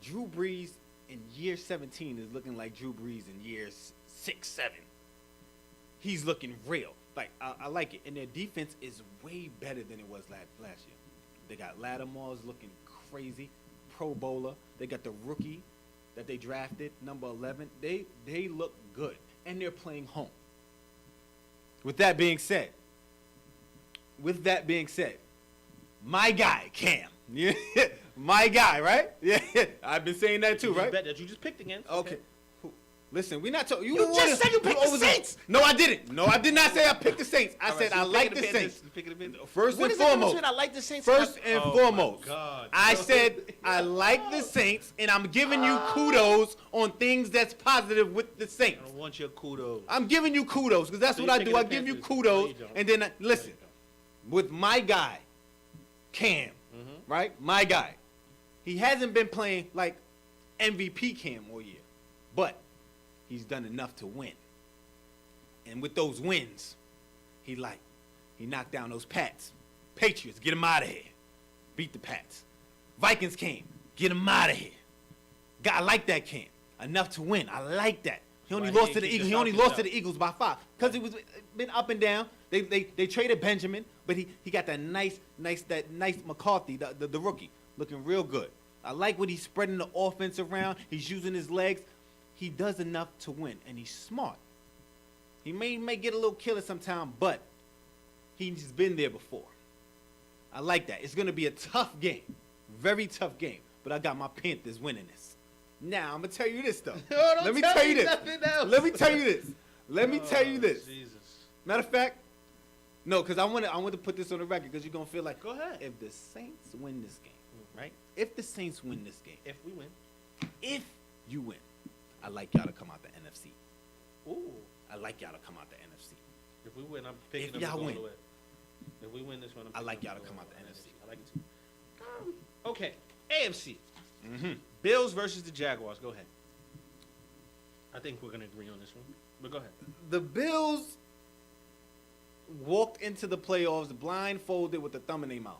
Drew Brees in year 17 is looking like Drew Brees in years 6, 7. He's looking real. Like I like it, and their defense is way better than it was last year. They got Lattimore's looking crazy, Pro Bowler. They got the rookie that they drafted, number 11. They look good, and they're playing home. With that being said, my guy Cam, yeah, my guy, right? Yeah, I've been saying that too, right? Bet that you just picked against. Okay. Listen, we're not talking. You just said you picked the Saints. No, I didn't. No, I did not say I picked the Saints. I said I like the Saints. First What and is the difference foremost. between I like the Saints? First and foremost, God. I said I like the Saints, and I'm giving you kudos on things that's positive with the I Saints. don't want your kudos. I'm giving you kudos because that's So what you're I picking do. I the give you Panthers. kudos, No, you don't. and then listen, No, you with my guy, Cam, right? My guy, he hasn't been playing like MVP Cam all year, but he's done enough to win. And with those wins, he knocked down those Pats. Patriots, get him out of here. Beat the Pats. Vikings came, get him out of here. I like that Cam. Enough to win. I like that. He only Why lost he to the ain't keep Eagles. the He only Falcons lost to out? the Eagles by 5 because it was been up and down. They traded Benjamin, but he got that nice McCarthy, the rookie, looking real good. I like what he's spreading the offense around. He's using his legs. He does enough to win, and he's smart. He may get a little killer sometime, but he's been there before. I like that. It's going to be a tough game, very tough game, but I got my Panthers winning this. Now, I'm going to tell you this, though. Let me tell you this. Let me tell you this. Let me tell you this. Jesus. Matter of fact, no, because I want to put this on the record because you're going to feel like, Go ahead. if the Saints win this game, right? If the Saints win this game, If we win. if you win, I like y'all to come out the NFC. Ooh. I like y'all to come out the NFC. If we win, I'm picking If them y'all to go all win. the way. If we win this one, I'm I like picking y'all them to come go out the all way. NFC. I like it too. Okay. AFC. Bills versus the Jaguars. Go ahead. I think we're going to agree on this one. But go ahead. The Bills walked into the playoffs blindfolded with a thumb in their mouth.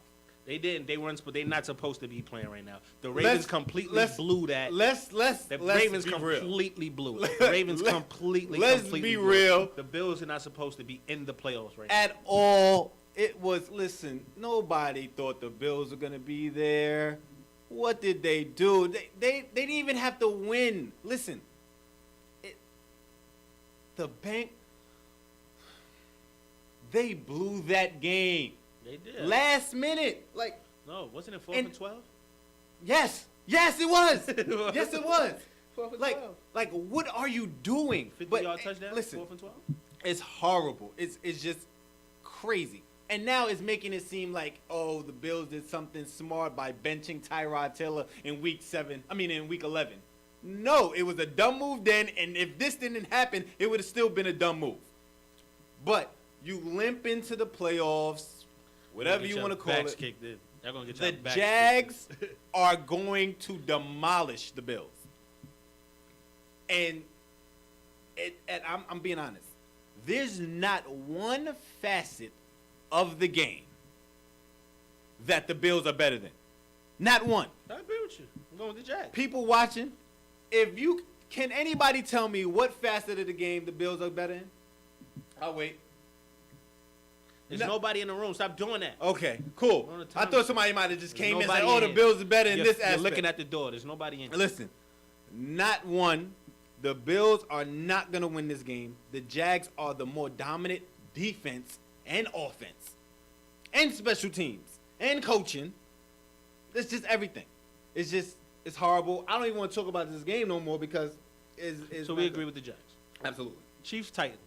They didn't. They weren't. They're not supposed to be playing right now. The Ravens completely blew that. The Ravens completely blew it. The Ravens completely. Be real. The Bills are not supposed to be in the playoffs right at all. It was. Listen, nobody thought the Bills were gonna be there. What did they do? They didn't even have to win. Listen, the bank. They blew that game. They did. Last minute, like. No, wasn't it 4th and 12? Yes, it was. Yes, it was. 4th and 12. Like, what are you doing? 50-yard touchdown. Listen, 4th and 12. It's horrible. It's just crazy. And now it's making it seem like, oh, the Bills did something smart by benching Tyrod Taylor in week 11. No, it was a dumb move then, and if this didn't happen, it would have still been a dumb move. But you limp into the playoffs, whatever you want to call it. Kicked in. They're gonna get the Jags are going to demolish the Bills. And I'm being honest. There's not one facet of the game that the Bills are better than. Not one. I agree with you. I'm going with the Jags. People watching, can anybody tell me what facet of the game the Bills are better in? I'll wait. There's nobody in the room. Stop doing that. Okay, cool. I thought somebody might have just came in and said, oh, the Bills are better in this aspect. You're looking at the door. There's nobody in. Listen, not one. The Bills are not going to win this game. The Jags are the more dominant defense and offense and special teams and coaching. It's just everything. It's horrible. I don't even want to talk about this game no more because it's So we agree with the Jags. Absolutely. Chiefs, Titans.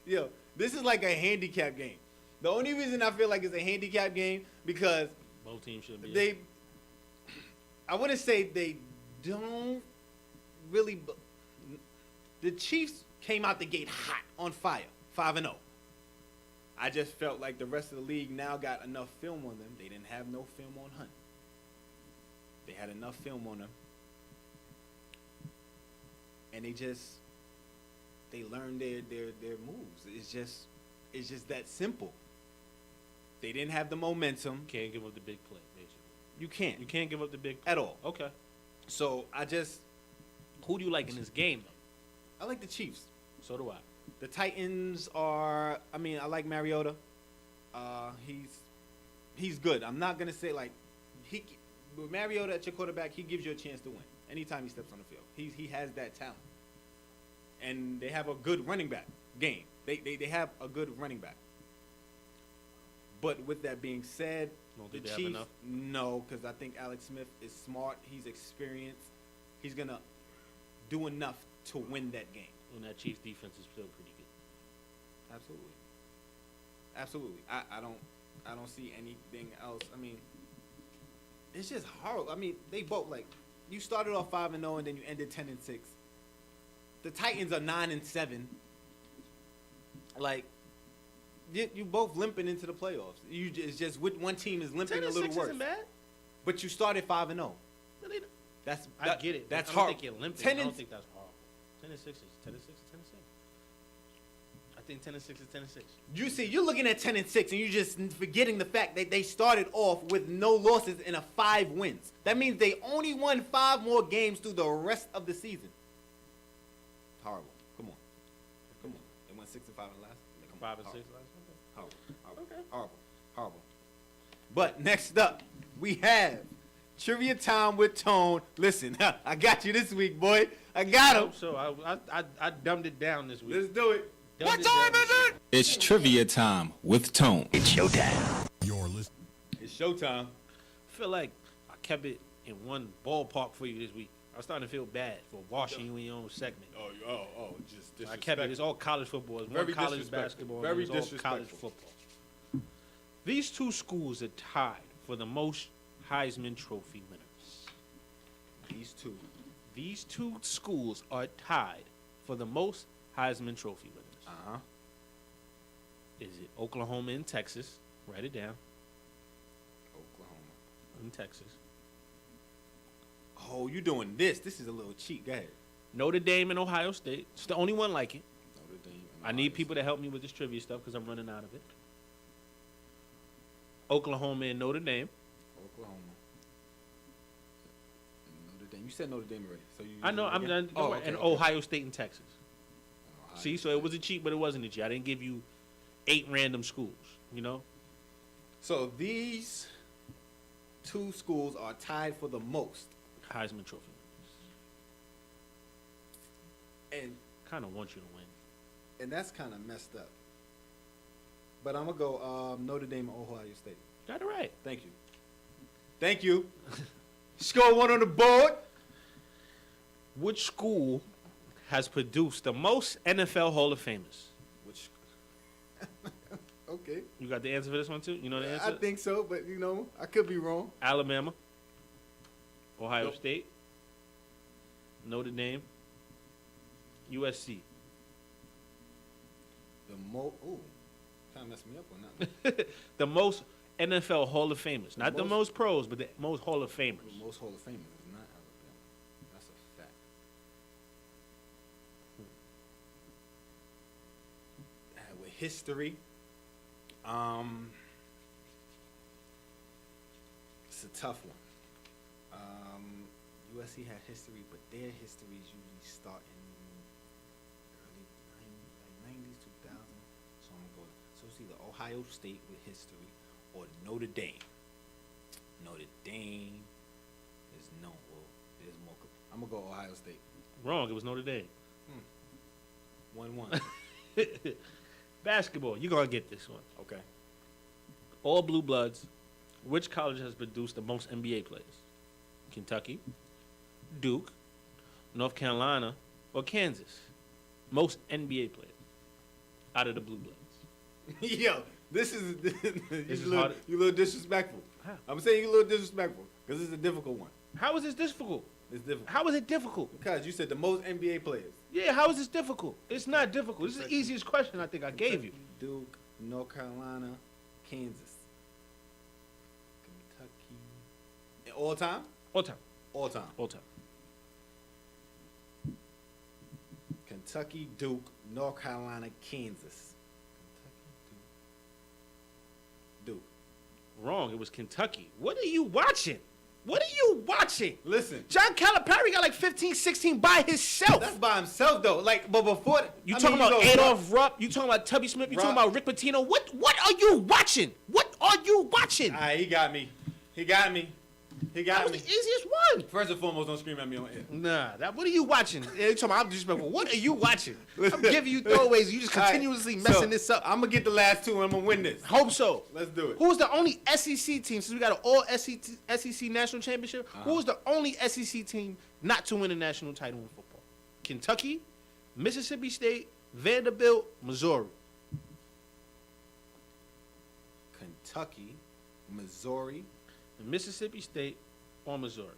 Yo, this is like a handicap game. The only reason I feel like it's a handicap game because both teams should be. I wouldn't say they don't really. The Chiefs came out the gate hot, on fire, 5-0. I just felt like the rest of the league now got enough film on them. They didn't have no film on Hunt. They had enough film on them, and they learned their moves. It's just that simple. They didn't have the momentum. Can't give up the big play, basically. You can't. You can't give up the big play. At all. Okay. So who do you like in this game, though? I like the Chiefs. So do I. The Titans I like Mariota. He's good. I'm not gonna say with Mariota at your quarterback, he gives you a chance to win anytime he steps on the field. He has that talent. And they have a good running back game. They have a good running back. But with that being said, the Chiefs, no, because I think Alex Smith is smart. He's experienced. He's gonna do enough to win that game. And that Chiefs defense is still pretty good. Absolutely. I don't see anything else. I mean, it's just horrible. I mean, they both you started off 5-0 and then you ended 10-6. The Titans are 9-7. You both limping into the playoffs. It's just one team is limping a little worse. Isn't bad. But you started 5-0. I get it. That's I hard. Don't think you're limping. I don't think that's horrible. 10-6 is 10-6 is 10-6. I think 10-6 is 10-6. You see, you're looking at 10-6, and you're just forgetting the fact that they started off with no losses and 5 wins. That means they only won 5 more games through the rest of the season. Horrible. Come on. They won 6-5 in the last. 5 and 6 last. Horrible. But next up, we have Trivia Time with Tone. Listen, I got you this week, boy. I got him. So I dumbed it down this week. Let's do it. What time is it? It's Trivia Time with Tone. It's showtime. It's showtime. I feel like I kept it in one ballpark for you this week. I was starting to feel bad for washing you in your own segment. Just I kept it. It's all college football. It's more college basketball. Very it's all disrespectful. college football. These two schools are tied for the most Heisman Trophy winners. These two schools are tied for the most Heisman Trophy winners. Is it Oklahoma and Texas? Write it down. Oklahoma and Texas. Oh, you doing this? This is a little cheat. Go ahead. Notre Dame and Ohio State. It's the only one like it. Notre Dame. I need people to help me with this trivia stuff because I'm running out of it. Oklahoma and Notre Dame. Oklahoma. Notre Dame. You said Notre Dame already. So you. I know. I'm done. Oh, okay, and okay. Ohio State and Texas. Ohio See, so it wasn't cheap, but it wasn't a cheap. I didn't give you 8 random schools. You know. So these 2 schools are tied for the most. Heisman Trophy. And Kind of want you to win. that's kind of messed up. But I'm going to go Notre Dame and Ohio State. Got it right. Thank you. Thank you. Score 1 on the board. Which school has produced the most NFL Hall of Famers? Which? Okay. You got the answer for this one too? You know the answer? I think so, but I could be wrong. Alabama, Ohio Nope. State, Notre Dame, USC. Ooh, trying to mess me up on that one. The most NFL Hall of Famers. Not the most- most pros, but the most Hall of Famers. Most Hall of Famers is not Alabama. That's a fact. With history, it's a tough one. USC had history, but their histories usually start in early 90s, 2000. So I'm gonna go. So it's either Ohio State with history or Notre Dame. Notre Dame is known. Well, there's more. I'm gonna go Ohio State. Wrong. It was Notre Dame. 1-1. Basketball. You're going to get this one. Okay. All blue bloods. Which college has produced the most NBA players? Kentucky, Duke, North Carolina, or Kansas? Most NBA players out of the blue bloods. Yo, this is is you hard. a little disrespectful. How? I'm saying you a little disrespectful because this is a difficult one. How is this difficult? It's difficult How is it difficult? because you said the most NBA players. Yeah, how is this difficult? It's not difficult. This is the easiest question I think I gave you. Duke, North Carolina, Kansas, Kentucky. All time? All time. All time. All time. Kentucky, Duke, North Carolina, Kansas. Duke. Wrong. It was Kentucky. What are you watching? What are you watching? Listen, John Calipari got like 15, 16 by himself. that's by himself though. Like, but before You I talking mean, about you know, Adolph Rupp? You talking about Tubby Smith? You Rupp. talking about Rick Pitino? What are you watching? What are you watching? All right, he got me. He got me. He That got was the me. easiest one. First and foremost, don't scream at me on air. Nah, what are you watching? You talking about I'm disrespectful. What are you watching? I'm giving you throwaways. You just All right, continuously messing so, this up. I'm gonna get the last 2 and I'm gonna win this. Hope so. Let's do it. Who was the only SEC team, since we got an all SEC national championship, who was the only SEC team not to win a national title in football? Kentucky, Mississippi State, Vanderbilt, Missouri. Kentucky, Missouri, Mississippi State or Missouri.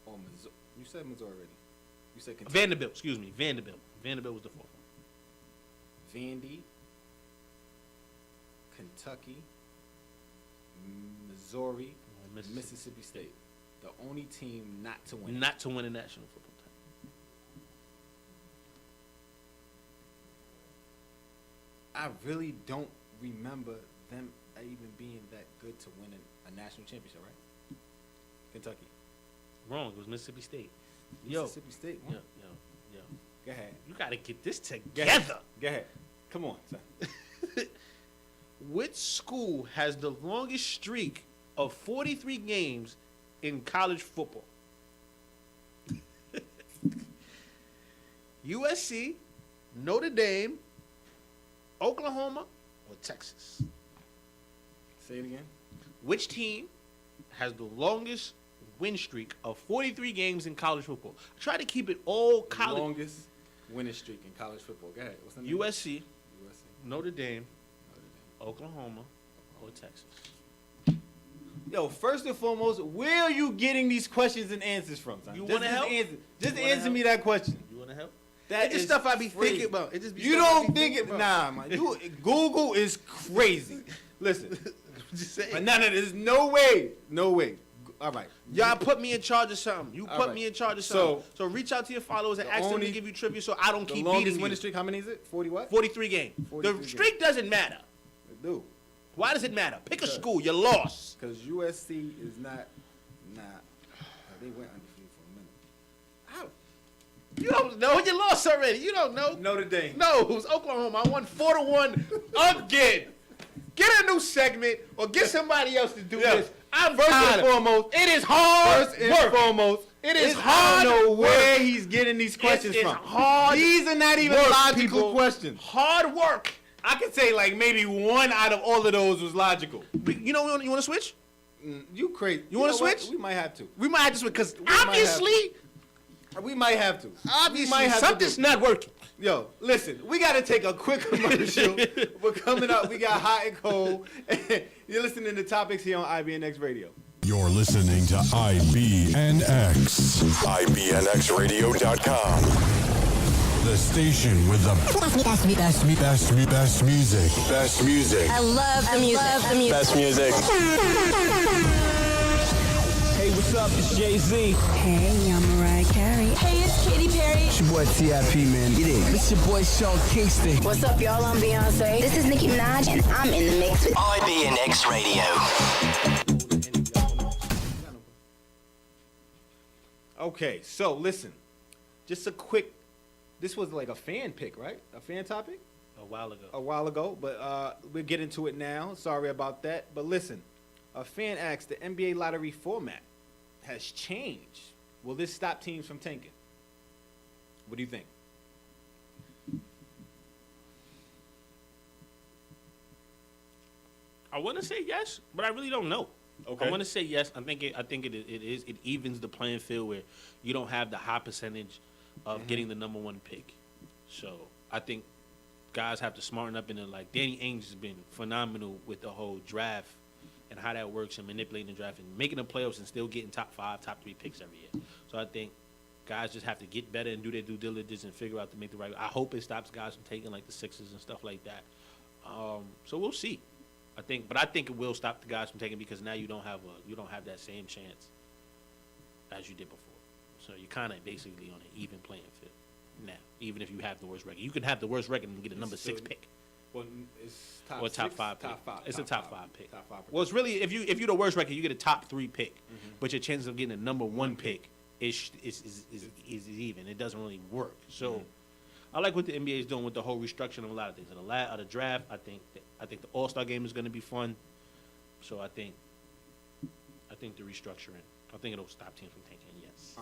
or Missouri. You said Missouri already. You said Kentucky. Vanderbilt, excuse me. Vanderbilt. Vanderbilt was the fourth one. Vandy, Kentucky, Missouri, Mississippi State. The only team not to win. Not to win a national football title. I really don't remember them even being that good to win a national championship, right? Kentucky. Wrong. It was Mississippi State. Yo. Mississippi State. Yo, What? yo. Go ahead. You got to get this Go together. ahead. Go ahead. Come on, son. Which school has the longest streak of 43 games in college football? USC, Notre Dame, Oklahoma, or Texas? Say it again. Which team has the longest win streak of 43 games in college football? Try to keep it all college. Longest winning streak in college football. Go ahead. What's the name? USC, USC. Notre Dame, Notre Dame. Oklahoma, or Texas? Yo, first and foremost, where are you getting these questions and answers from, son? You Just- wanna just help? Answer, just You wanna answer help? me that question. You want to help? That It's just is stuff I be crazy. thinking about. It just be You stuff I don't be think it? thinking Nah, about. man. Google is crazy. Listen, Just saying. but there's no way, all right. Y'all put me in charge of something. You All put right. me in charge of something. So- So reach out to your followers and The ask them to only- give you trivia so I don't The keep longest beating winning you. streak, how many is it? 40 what? 43 game. 43 The games. streak doesn't matter. Dude, Why does it matter? Pick a Because- school. You lost. because USC is not. They went undefeated for a minute. You don't know. You lost already. You don't know. Notre Dame. No, it was Oklahoma. I won 4-1 again. Get a new segment or get somebody else to do Yeah. this. I'm First and tired. foremost, It is hard First and work. foremost, It is I hard don't know work. where he's getting these questions It's from. hard These are not even work, logical people. questions. Hard work. I could say like maybe one out of all of those was logical. You know, you want to switch? You crazy? You wanna know what? switch? We might have to. We might have to switch because might have obviously, We might have to. We might have something's to not working. Yo, listen, we got to take a quick commercial. We're coming up. We got hot and cold. You're listening to Topics here on IBNX Radio. You're listening to IBNX. IBNXradio.com. The station with the best music. Best music. I love the music. Best music. Hey, what's up? It's Jay-Z. Hey, I'm Mariah Carey. Hey, it's Katy Perry. It's your boy T.I.P., man. Get it. It's your boy Sean Kingston. What's up, y'all? I'm Beyonce. This is Nicki Minaj, and I'm in the mix with IBNX Radio. Okay, so listen. Just a quick. This was like a fan pick, right? A fan topic? A while ago. A while ago, but we'll get into it now. Sorry about that. But listen, a fan asked, the NBA lottery format has changed. Will this stop teams from tanking? What do you think? I want to say yes, but I really don't know. Okay. I want to say yes. I think it evens the playing field where you don't have the high percentage of getting the number one pick. So I think guys have to smarten up in it. Like Danny Ainge has been phenomenal with the whole draft and how that works and manipulating the draft and making the playoffs and still getting top 5, top 3 picks every year. So I think guys just have to get better and do their due diligence and figure out to make the right. I hope it stops guys from taking like the Sixers and stuff like that. So we'll see. I think it will stop the guys from taking because now you don't have that same chance as you did before. So you're kind of basically on an even playing field now. Even if you have the worst record, you can have the worst record and get a number 6 pick Well, it's top or top six? 5 pick. Top five. It's top a top 5 pick. Top 5. Well, it's really if you're the worst record, you get a top 3 pick, but your chances of getting a number 1 pick is even. It doesn't really work. So. I like what the NBA is doing with the whole restructuring of a lot of things. In the draft, I think the All-Star game is going to be fun. So I think the restructuring. I think it'll stop teams from tanking. Yes.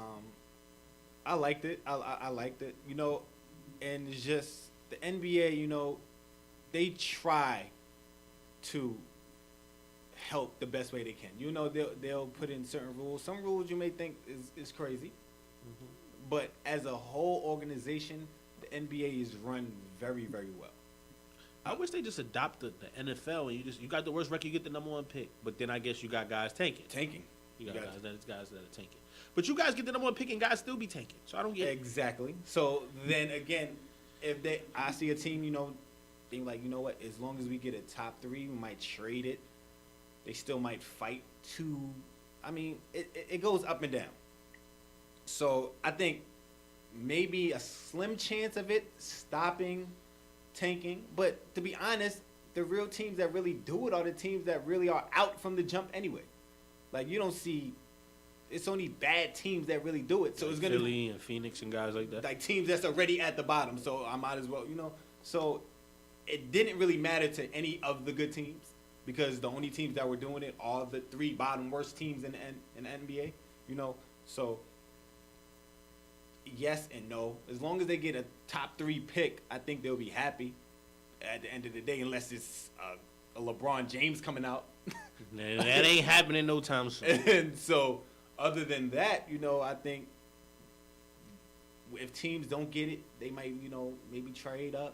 I liked it. I liked it. You know, and it's just the NBA. You know, they try to help the best way they can. You know, they'll put in certain rules. Some rules you may think is crazy, but as a whole organization, the NBA is run very, very well. I wish they just adopted the NFL and you got the worst record, you get the number 1 pick. But then I guess you got guys tanking. Tanking. You got guys that are tanking. But you guys get the number 1 pick and guys still be tanking. So I don't get it. Exactly. So then again, I see a team, you know, being like, you know what, as long as we get a top 3, we might trade it. They still might fight to. I mean, it goes up and down. So I think maybe a slim chance of it stopping tanking. But to be honest, the real teams that really do it are the teams that really are out from the jump anyway. Like, you don't see, it's only bad teams that really do it. So it's going to Philly and Phoenix and guys like that. like teams that's already at the bottom. So I might as well, you know. So it didn't really matter to any of the good teams because the only teams that were doing it are the 3 bottom worst teams in the NBA, you know. So yes and no. As long as they get a top 3 pick, I think they'll be happy at the end of the day, unless it's a LeBron James coming out. Nah, that ain't happening no time soon. And so, other than that, you know, I think if teams don't get it, they might, you know, maybe trade up,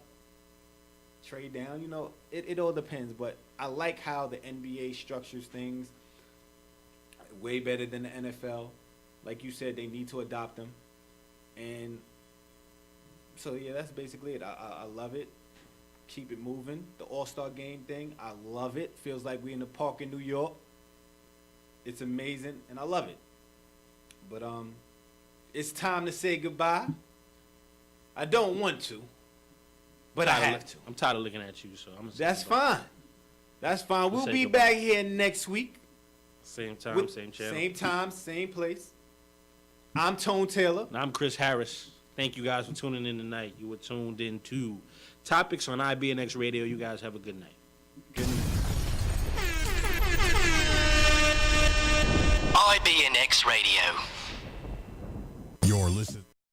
trade down. You know, it all depends. But I like how the NBA structures things way better than the NFL. Like you said, they need to adopt them. And so, yeah, that's basically it. I love it. Keep it moving. The All-Star game thing, I love it. Feels like we're in the park in New York. It's amazing, and I love it. But it's time to say goodbye. I don't want to, but I have to. I'm tired of looking at you, so I'm gonna say That's goodbye. fine. That's fine. We'll say be goodbye. back here next week. Same time, with- same channel. Same time, same place. I'm Tone Taylor. And I'm Chris Harris. Thank you guys for tuning in tonight. You were tuned in to Topics on IBNX Radio. You guys have a good night. Good night. IBNX Radio. You're listening.